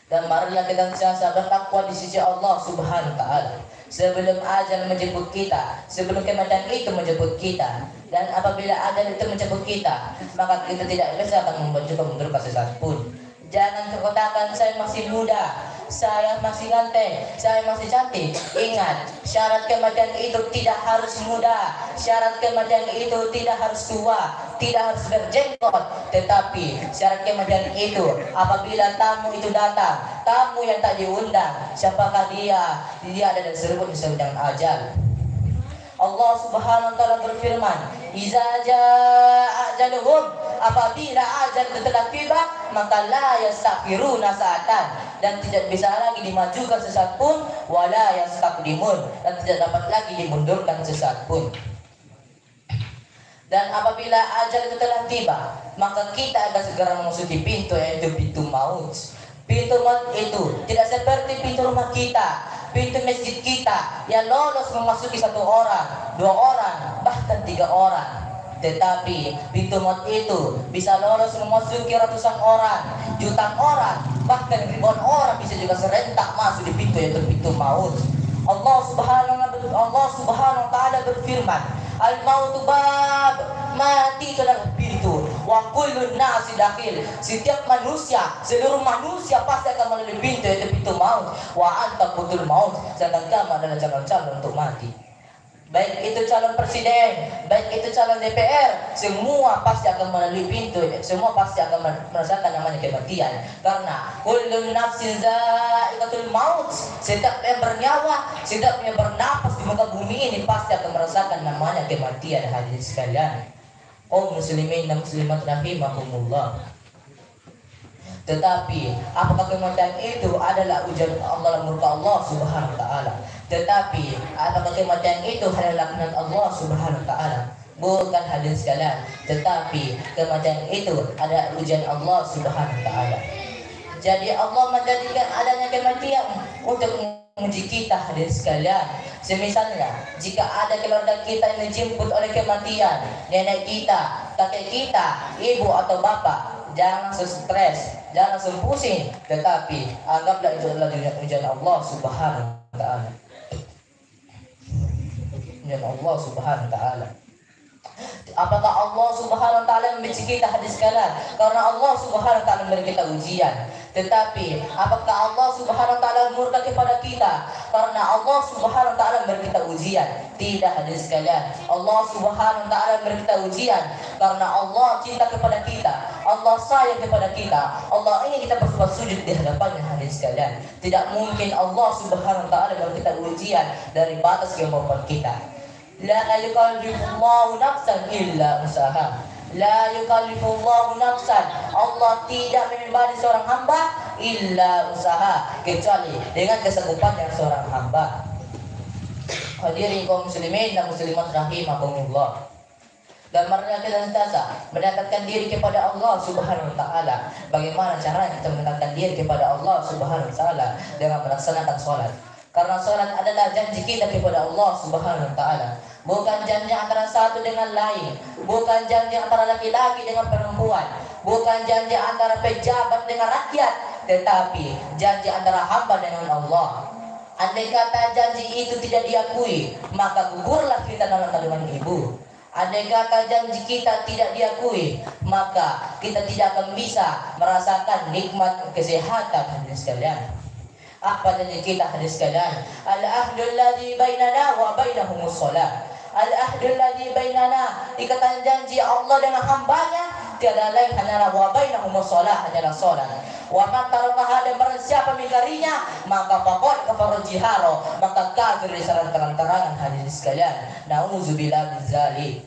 Dan marilah kita senantiasa bertakwa di sisi Allah Subhanahu wa taala. Sebelum ajal menjemput kita, sebelum kematian itu menjemput kita, dan apabila ajal itu menjemput kita, maka kita tidak bisa akan membentuk sesaat pun. Jangan katakan saya masih muda, saya masih ganteng, saya masih cantik. Ingat, syarat kematian itu tidak harus muda, syarat kematian itu tidak harus tua, tidak harus berjenggot, tetapi syarat kematian itu apabila tamu itu datang, tamu yang tak diundang, siapakah dia? Dia ada disebut dengan ajal. Allah Subhanahu wa taala berfirman, "Iza jaa ajaluhum," apabila ajal itu telah tiba, maka la yastakhiruna sa'atan, dan tidak bisa lagi dimajukan sesaat pun, wala yastaqdimun, dan tidak dapat lagi dimundurkan sesaat pun. Dan apabila ajal itu telah tiba, maka kita akan segera memasuki pintu, yaitu pintu maut. Pintu maut itu tidak seperti pintu rumah kita, pintu masjid kita yang lolos memasuki 1 orang, 2 orang, bahkan 3 orang. Tetapi pintu maut itu bisa lolos memasuki ratusan orang, jutaan orang, bahkan ribuan orang bisa juga serentak masuk di pintu, yaitu pintu maut. Allah Subhanahu wa taala berfirman, "Al-mautu bab," mati itu adalah pintu. Wa kullun nasi dakhil, setiap manusia, seluruh manusia pasti akan melalui pintu, yaitu pintu maut. Wa anta qutul maut, sedangkan kamu adalah calon-calon untuk mati. Baik itu calon presiden, baik itu calon DPR, semua pasti akan melalui pintu, semua pasti akan merasakan namanya kematian. Karena kullu nafsin za'iqatul maut, setiap yang bernyawa, setiap yang bernapas di muka bumi ini pasti akan merasakan namanya kematian. Hadirin sekalian, kaum muslimin dan muslimat rahimakumullah. Tetapi apakah kematian itu adalah ujian Allah, murka Allah Subhanahu wa taala? Tetapi apakah kematian itu adalah laknat Allah Subhanahu wa taala? Bukan, hadirin sekalian, tetapi kematian itu adalah ujian Allah Subhanahu wa taala. Jadi Allah menjadikan adanya kematian untuk menguji kita, hadirin sekalian. Semisalnya, jika ada keluarga kita yang dijemput oleh kematian, nenek kita, kakek kita, ibu atau bapak, jangan stres, jangan pusing, tetapi anggaplah itu adalah ujian Allah Subhanahu wa taala. Ujian Allah Subhanahu wa taala. Apakah Allah Subhanahu wa taala membenci kita, hadis sekalian? Karena Allah Subhanahu wa taala memberi kita ujian. Tetapi apakah Allah Subhanahu wa taala murka kepada kita karena Allah Subhanahu wa taala memberi kita ujian? Tidak, hadis sekalian. Allah Subhanahu wa taala memberi kita ujian karena Allah cinta kepada kita, Allah sayang kepada kita, Allah ingin kita bersujud di hadapannya, hadis sekalian. Tidak mungkin Allah Subhanahu wa taala memberi kita ujian dari batas kemampuan kita. La yukallifullahu nafsan illa usaha. La yukallifullahu nafsan. Allah tidak membebani seorang hamba illa usaha, kecuali dengan kesanggupan yang seorang hamba. Hadirin kaum muslimin dan muslimat rahimakumullah. Dan marilah kita senantiasa mendekatkan diri kepada Allah Subhanahu wa taala. Bagaimana caranya kita mendekatkan diri kepada Allah Subhanahu wa taala? Dengan melaksanakan salat. Karena salat adalah janji kita kepada Allah Subhanahu wa taala. Bukan janji antara satu dengan lain, bukan janji antara laki-laki dengan perempuan, bukan janji antara pejabat dengan rakyat, tetapi janji antara hamba dengan Allah. Andai kata janji itu tidak diakui, maka gugurlah kita dalam kandungan ibu. Andai kata janji kita tidak diakui, maka kita tidak akan bisa merasakan nikmat kesehatan, hadirin sekalian. Apa janji kita, hadirin sekalian? Al-ahdul ladzi bainana wa bainahumus shalah. Al-ahdul ladzi bainana, ikatan janji Allah dengan hambanya tiada lain hanyalah wa bainahumus shalah, hanyalah salat. Wa man tarakaha, dan barang siapa mengingkarinya maka faqad kafara jiharo, maka kafir secara terang-terangan. Hadirin sekalian, nauzubillah min dzalik.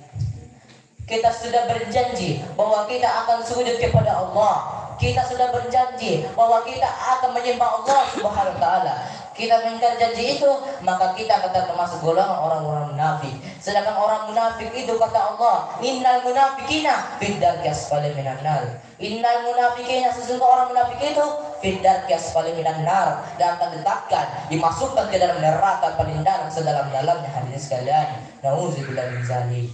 Kita sudah berjanji bahwa kita akan sujud kepada Allah. Kita sudah berjanji bahwa kita akan menyembah Allah Subhanahu wa taala. Kita mengingkari janji itu, maka kita akan termasuk golongan orang-orang munafik. Sedangkan orang munafik itu kata Allah, innal munafiqina fid darki asfali minan nar. Innal munafiqina, sesungguhnya orang munafik itu fid darki asfali minan nar, dan akan diletakkan, dimasukkan ke dalam neraka paling dalam sedalam-dalamnya. Hadirin sekalian, nauzubillah min dzalik.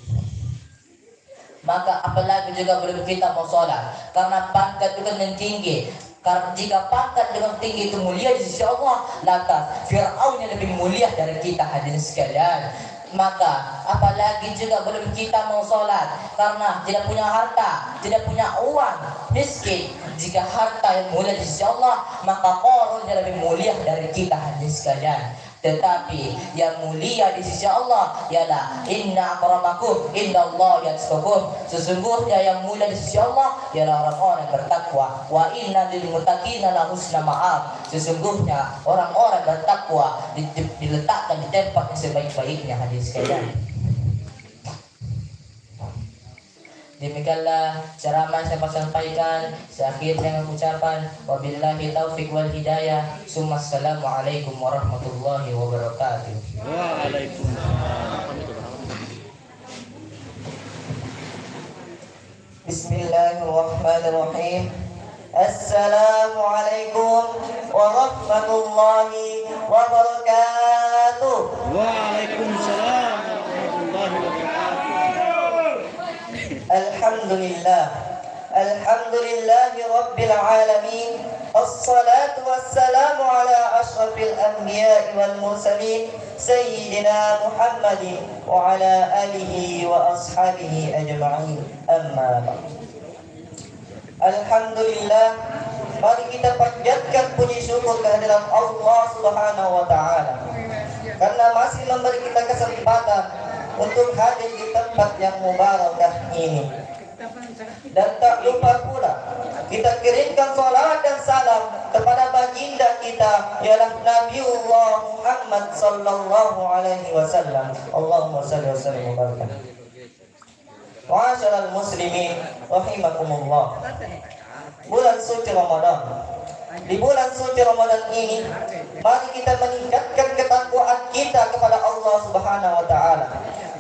Maka apalagi juga belum kita mau sholat, karena pangkat itu kan tinggi. Karena jika pangkat dengan tinggi itu mulia di sisi Allah, lantas Fir'aun yang lebih mulia dari kita. Hadirin sekalian, maka apalagi juga belum kita mau sholat, karena tidak punya harta, tidak punya uang, miskin. Jika harta yang mulia di sisi Allah, maka Qarun yang lebih mulia dari kita. Hadirin sekalian, tetapi yang mulia di sisi Allah ialah inna akramakum indallahi atqakum. Sesungguhnya yang mulia di sisi Allah ialah orang-orang yang bertakwa. Wa inna lil muttaqina la husna ma'ab. Sesungguhnya orang-orang bertakwa diletakkan di tempat yang sebaik-baiknya. Hadirin sekalian, demikianlah ceramah yang saya sampaikan. Saya akhiri dengan ucapan wabillahi taufiq wal hidayah. Assalamualaikum warahmatullahi wabarakatuh. Waalaikumsalam. Bismillahirrahmanirrahim. Assalamualaikum warahmatullahi wabarakatuh. Waalaikumsalam warahmatullahi wabarakatuh. Alhamdulillah. Alhamdulillahi rabbil alamin. Assalatu wassalamu ala ashrafil anbiya'i wal mursalin Sayyidina Muhammadin wa ala alihi wa ashabihi ajma'in. Amma ba'd. Alhamdulillah, mari kita panjatkan puji syukur kehadirat Allah Subhanahu wa taala karena masih memberi kita kesempatan untuk hadir di tempat yang mubarakah ini. Dan tak lupa pula kita kirimkan salawat dan salam kepada baginda kita ialah Nabiullah Muhammad sallallahu alaihi wasallam. Allahumma shalli wa sallim wa barik. Wa'asyiral muslimin rahimakumullah. Bulan suci Ramadan. Di bulan suci Ramadan ini, mari kita meningkatkan ketakwaan kita kepada Allah Subhanahu wa taala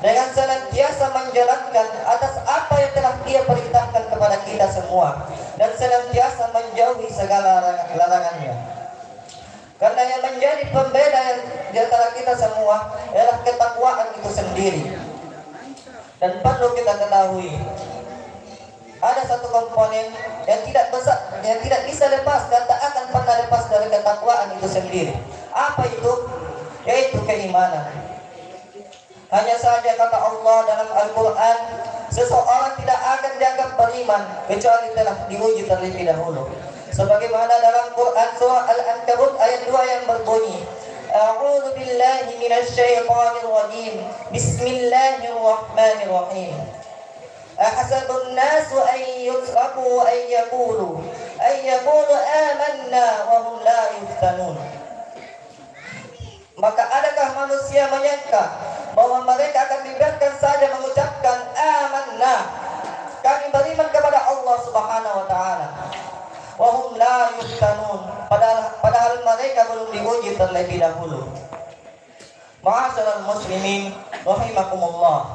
dengan senantiasa menjalankan atas apa yang telah Dia perintahkan kepada kita semua dan senantiasa menjauhi segala larangannya. Karena yang menjadi pembeda di antara kita semua adalah ketakwaan itu sendiri. Dan perlu kita ketahui, ada satu komponen yang tidak bisa lepas dan tak akan pernah lepas dari ketakwaan itu sendiri. Apa itu? Yaitu keimanan. Hanya saja kata Allah dalam Al-Quran, seseorang tidak akan dianggap beriman kecuali telah diuji terlebih dahulu. Sebagaimana dalam Quran surah Al-Ankabut ayat 2 yang berbunyi, A'udzu billahi minasy syaithanir rajim. Bismillahirrahmanirrahim. Ahasabun nasu an yutraku an yaqulu amanna wa hum la yuftanun. Maka adakah manusia menyangka bahwa mereka akan dibiarkan saja mengucapkan amanna, kami beriman kepada Allah Subhanahu wa taala, wa hum la yuftanun, padahal mereka belum diuji terlebih dahulu. Ma'asyiral muslimin rahimakumullah.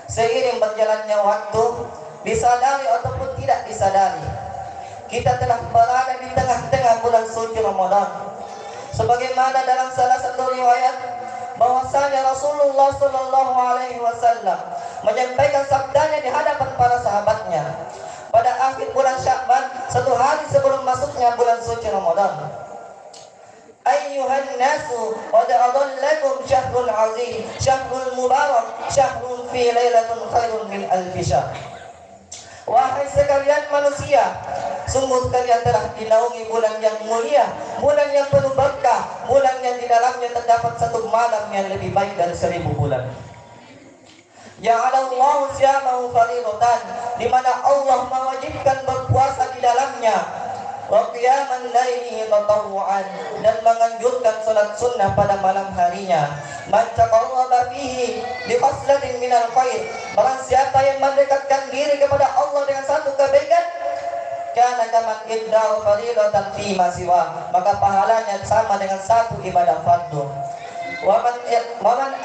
Seiring berjalannya waktu, disadari ataupun tidak disadari, kita telah berada di tengah-tengah bulan suci Ramadan. Sebagaimana dalam salah satu riwayat bahwasanya Rasulullah sallallahu alaihi wasallam menyampaikan sabdanya di hadapan para sahabatnya pada akhir bulan Sya'ban, satu hari sebelum masuknya bulan suci Ramadan. Ayyuhan nasu qad adallakum syahrul azim, syahrul mubarak, syahrun fi lailatin khairun min alfi syahr. Wahai sekalian manusia, sungguh kalian telah dinaungi bulan yang mulia, bulan yang penuh berkah, bulan yang di dalamnya terdapat satu malam yang lebih baik dari 1000 bulan. Ja'alallahu siyamahu fardatan, di mana Allah mewajibkan berpuasa di dalamnya. wa qiyaman laili tatawwu'an, dan menganjurkan salat sunnah pada malam harinya. Man taqarraba fihi bi khaslatin minal khair, barang siapa yang mendekatkan diri kepada Allah dengan satu kebaikan, kana kaman idda'u fardatan fi ma siwa, maka pahalanya sama dengan satu ibadah fardu. Waman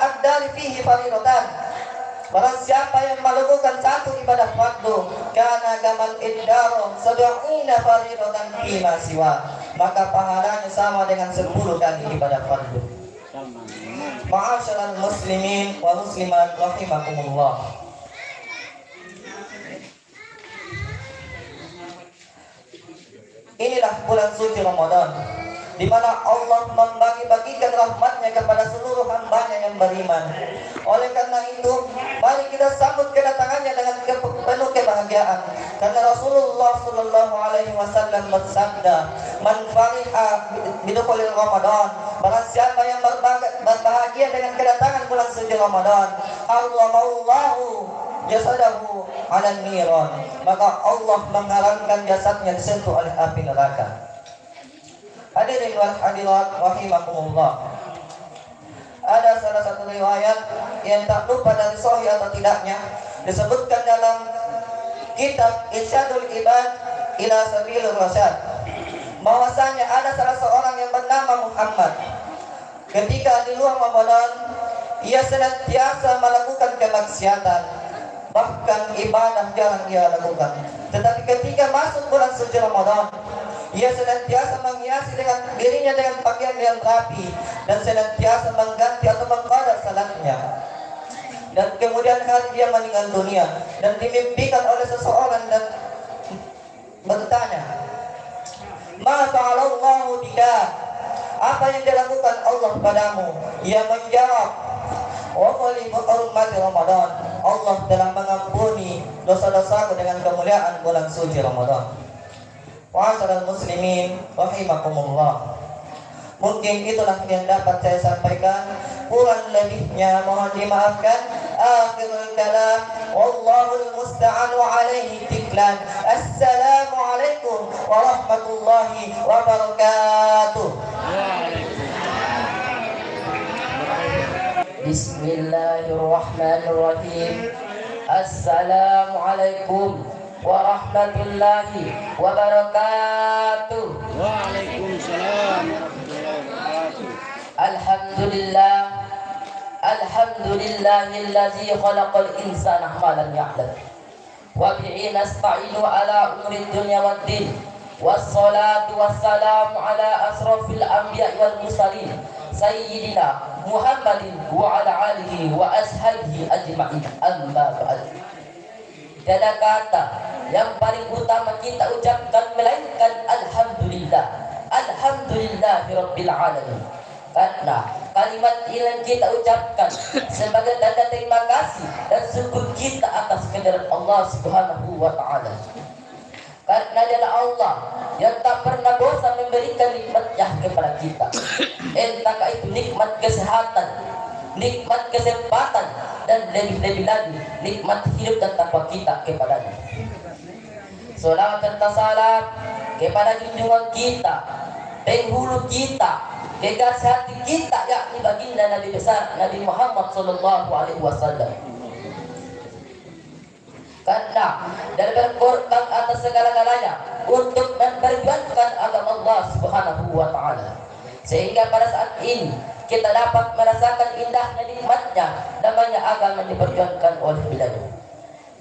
adda li fihi faridatan, barang siapa yang melakukan satu ibadah fardu, kana kaman idda'u sab'ina faridatan fi ma siwa, maka pahalanya sama dengan 10 kali ibadah fardu. Ma'asyiral muslimin wa muslimat rahimakumullah. Inilah bulan suci Ramadan, di mana Allah membagi-bagikan rahmatnya kepada seluruh hambanya yang beriman. Oleh karena itu, mari kita sambut kedatangannya dengan penuh kebahagiaan. Karena Rasulullah Sallallahu Alaihi Wasallam bersabda, "Man fariha bidukhulil Ramadan," barang siapa yang berbahagia dengan kedatangan bulan suci Ramadan, harramallahu jasadahu 'alan niran, maka Allah mengharamkan jasadnya disentuh oleh api neraka. Hadirin wal hadirat rahimakumullah. Ada salah satu riwayat yang tak lupa dari sahih atau tidaknya, disebutkan dalam kitab Irsyadul Ibad ila Sabilir Rasyad, bahwasanya ada salah seorang yang bernama Muhammad. Ketika di luar Ramadan, ia senantiasa melakukan kemaksiatan, bahkan ibadah jarang ia lakukan. Tetapi ketika masuk bulan suci Ramadan, ia senantiasa menghiasi dirinya dengan pakaian yang rapi, dan senantiasa mengganti atau mengqada salatnya. Dan kemudian hari dia meninggal dunia, dan dimimpikan oleh seseorang dan bertanya, "Ma fa'alallahu bika?" Apa yang dilakukan Allah padamu? Ia menjawab, "Wa qali hurmati Ramadan." Allah telah mengampuni dosa-dosaku dengan kemuliaan bulan suci Ramadan. Wa'asyiral muslimin rahimakumullah. Mungkin itulah yang dapat saya sampaikan. Kurang lebihnya mohon dimaafkan. Akhirul kalam, wallahul musta'an wa alaihi tiklan. Assalamualaikum warahmatullahi wabarakatuh. Bismillahirrahmanirrahim. Assalamualaikum warahmatullahi wabarakatuh. Waalaikumsalam warahmatullahi wabarakatuh. Alhamdulillah, alhamdulillahillazi khalaqal insana ma lam ya'lam, wa bihi nasta'inu ala umuri dunya waddin, wassalatu wassalamu ala asrafil anbiya'i wal mursalin, sayyidina Muhammadin wa ala alihi wa ashabihi ajma'in. Amma ba'd. Tiada kata yang paling utama kita ucapkan melainkan alhamdulillah. Alhamdulillahirabbil alamin. Karena kalimat ini yang kita ucapkan sebagai tanda terima kasih dan syukur kita atas kehadirat Allah Subhanahu wa taala. Karena adalah Allah yang tak pernah bosan memberikan nikmatnya kepada kita. Entahkah itu nikmat kesehatan, nikmat kesempatan, dan lebih-lebih lagi nikmat hidup dan takwa kita kepadanya. Salawat dan salam kepada junjungan kita, penghulu kita, kekasih hati kita, yakni baginda Nabi besar Nabi Muhammad sallallahu alaihi wasallam. Karena dan berkorban atas segala-galanya untuk memperjuangkan agama Allah Subhanahu wa taala, sehingga pada saat ini kita dapat merasakan indahnya nikmatnya namanya agama yang diperjuangkan oleh beliau.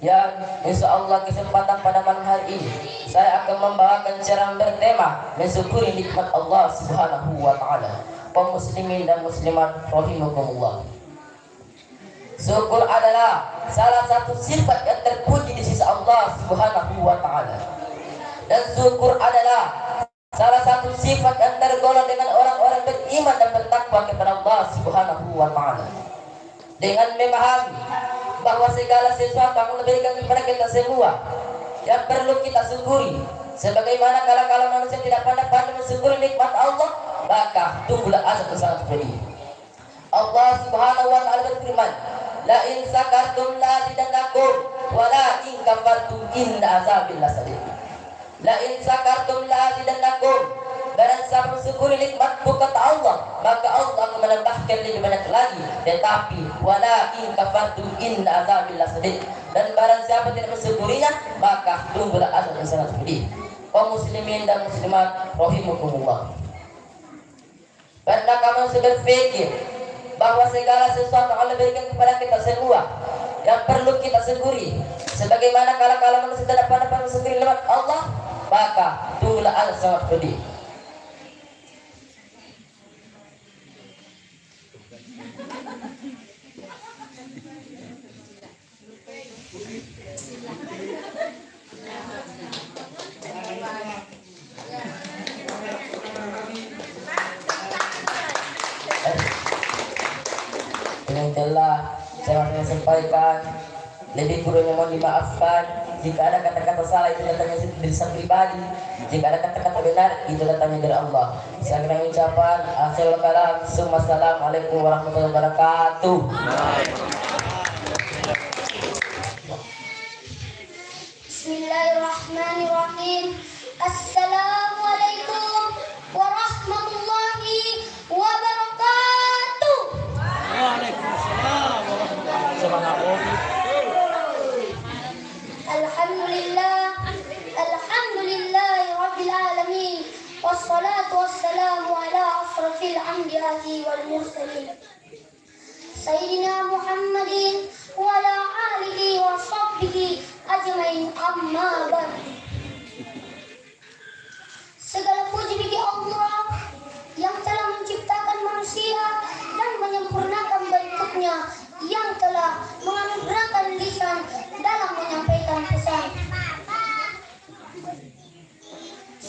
Ya, insya Allah kesempatan pada malam hari ini saya akan membawakan ceramah bertema mensyukuri nikmat Allah Subhanahu wa taala. Kaum muslimin dan muslimat rahimakumullah. Syukur adalah salah satu sifat yang terpuji di sisi Allah Subhanahu wa taala. Dan syukur adalah salah satu sifat yang tergolong dengan orang-orang beriman dan bertakwa kepada Allah Subhanahu wa taala. Dengan memahami bahwa segala sesuatu yang diberikan kepada kita semua yang perlu kita syukuri. Sebagaimana kalau manusia tidak pandai-pandai mensyukuri nikmat Allah, maka tunggulah azab yang sangat pedih. Allah Subhanahu wa taala berfirman, "La in sakartum la azidannakum wa la in kafartum inna azabi lasadid." La in sakartum la azidannakum. Barang siapa bersyukuri nikmatku kata Allah, maka Allah akan menambahkan lebih banyak lagi. Tetapi wala in kafartum inna azabil lasadid. Dan barang siapa tidak bersyukurinya, maka tunggulah azab yang sangat pedih. Kaum muslimin dan muslimat rahimakumullah. Karena kamu sudah berpikir bahwa segala sesuatu Allah berikan kepada kita semua yang perlu kita syukuri. Sebagaimana kala-kala manusia tidak dapat mensyukuri nikmat Allah, maka tunggulah azab sangat pedih. Yang telah saya sampaikan, lebih kurangnya mohon dimaafkan. Jika ada kata-kata salah itu datangnya dari sang pribadi, jika ada kata-kata benar itu datangnya dari Allah. Saya akan ucapan akhirul kalam. Assalamualaikum warahmatullahi wabarakatuh. Bismillahirrahmanirrahim. Assalamualaikum warahmatullahi wabarakatuh. Waalaikumsalam warahmatullahi wabarakatuh. Alhamdulillah rabbil alamin. Wassalatu wassalamu ala asrafil anbiya'i wal mursalin. Sayyidina Muhammadin wa ala alihi wa sahbihi ajmain, amma ba'd. Segala puji bagi Allah yang telah menciptakan manusia dan menyempurnakan bentuknya, yang telah menganugerahkan lisan dalam menyampaikan pesan.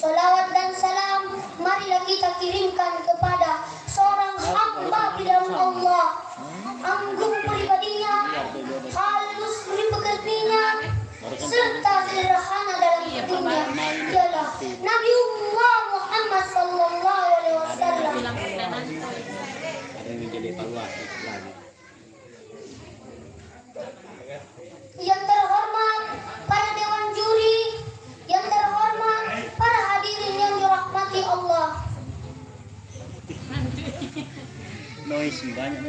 Salawat dan salam marilah kita kirimkan kepada seorang hamba di dalam Allah, anggun pribadinya, halus pekertinya, serta sederhana dalam hidupnya, ialah Nabiullah Muhammad sallallahu alaihi wasallam. Yang terhormat para dewan juri, yang terhormat para hadirin yang dirahmati Allah.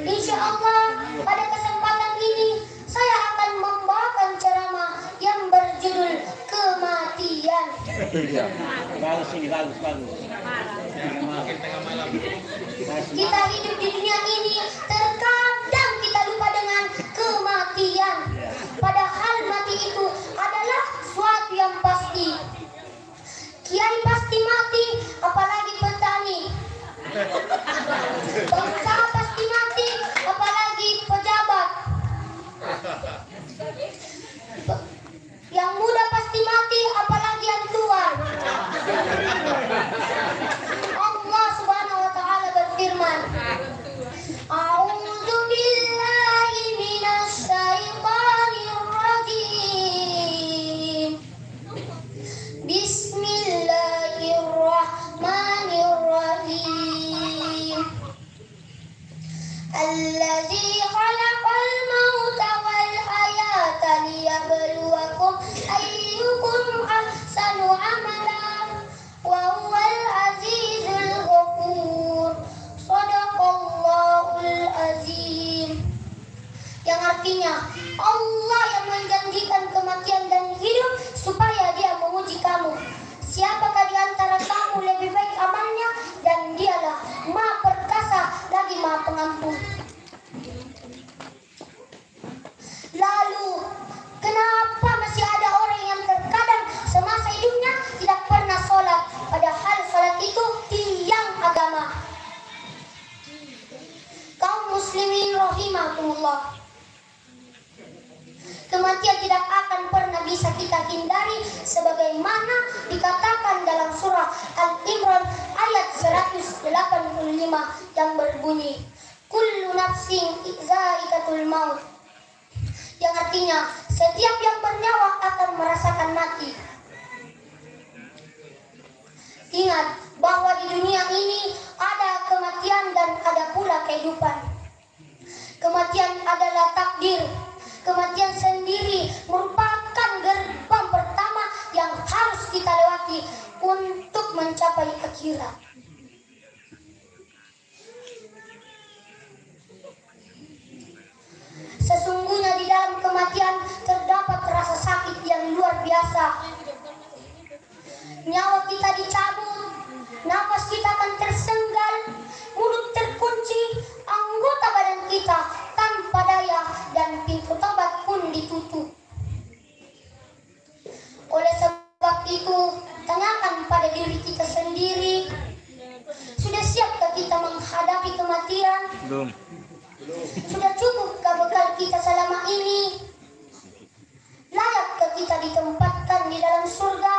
Insya Allah pada kesempatan ini saya akan membawakan ceramah yang berjudul kematian. Bagus ini, bagus. Kita hidup di dunia ini, terkadang kita lupa dengan kematian. Padahal mati itu adalah suatu yang pasti. Kiai pasti mati, apalagi petani. Bangsa pasti mati, apalagi pejabat. Yang muda pasti mati, apalagi yang tua. Allah Subhanahu wa taala berfirman, A'udzu billahi minasy syaithanir rajim. Bismillahirrahmanirrahim. Allazi khalaqal mauta wal hayata liyabluwakum ayyukum ahsanu amala wa huwal azizul ghafur. Shadaqallahul azim. Yang artinya Allah yang menjanjikan kematian dan hidup supaya Dia menguji kamu. Siapakah di antara kamu lebih baik amalnya, dan Dialah Maha Perkasa lagi Maha Pengampun. Lalu kenapa masih ada orang yang terkadang semasa hidupnya tidak pernah sholat, padahal sholat itu tiang agama? Kaum muslimin rahimakumullah, kematian tidak akan pernah bisa kita hindari, sebagaimana dikatakan dalam surah Al-Imran ayat 185 yang berbunyi, Kullu nafsin za'iqatul maut, yang artinya setiap yang bernyawa akan merasakan mati. Ingat bahwa di dunia ini ada kematian dan ada pula kehidupan. Kematian adalah takdir. Kematian sendiri merupakan gerbang pertama yang harus kita lewati mencapai akhirat. Sesungguhnya di dalam kematian terdapat rasa sakit yang luar biasa. Nyawa kita dicabut, nafas kita akan tersenggal, mulut terkunci, anggota badan kita tanpa daya, dan pintu tobat pun ditutup. Oleh sebab itu, tanyakan pada diri kita sendiri, sudah siapkah kita menghadapi kematian? Belum. Sudah cukupkah bekal kita selama ini? Layakkah kita ditempatkan di dalam surga?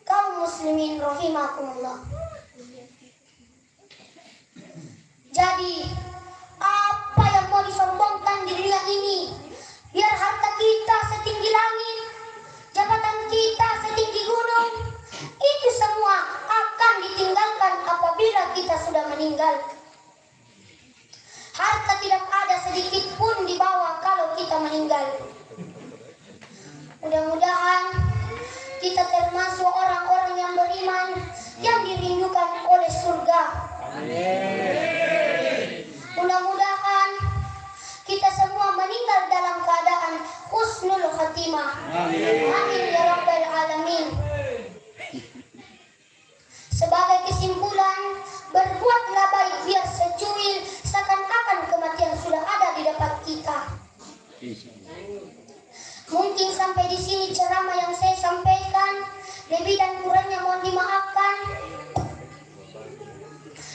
Kaum muslimin rahimakumullah. Jadi, apa yang mau disombongkan di dunia ini? Biar harta kita setinggi langit, jabatan kita setinggi gunung, itu semua akan ditinggalkan apabila kita sudah meninggal. Harta tidak ada sedikit pun dibawa kalau kita meninggal. Mudah-mudahan kita termasuk orang-orang yang beriman yang dirindukan oleh surga. Mudah-mudahan kita semua meninggal dalam keadaan husnul khatimah. Amin ya rabbal alamin. Sebagai kesimpulan, berbuatlah baik biar secuil seakan-akan kematian sudah ada di depan kita. Mungkin sampai di sini ceramah yang saya sampaikan, lebih dan kurangnya mohon dimaafkan.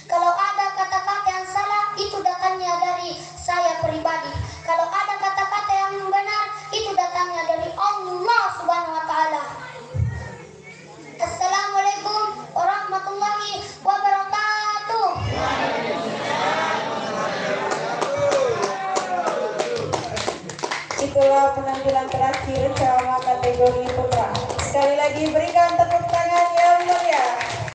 Kalau ada kata-kata yang salah, itu datangnya dari saya pribadi. Kalau ada kata-kata yang benar, itu datangnya dari Allah Subhanahu wa taala. Assalamualaikum warahmatullahi wabarakatuh. Itulah penampilan terakhir ceramah kategori putra. Sekali lagi berikan tepuk tangan yang meriah.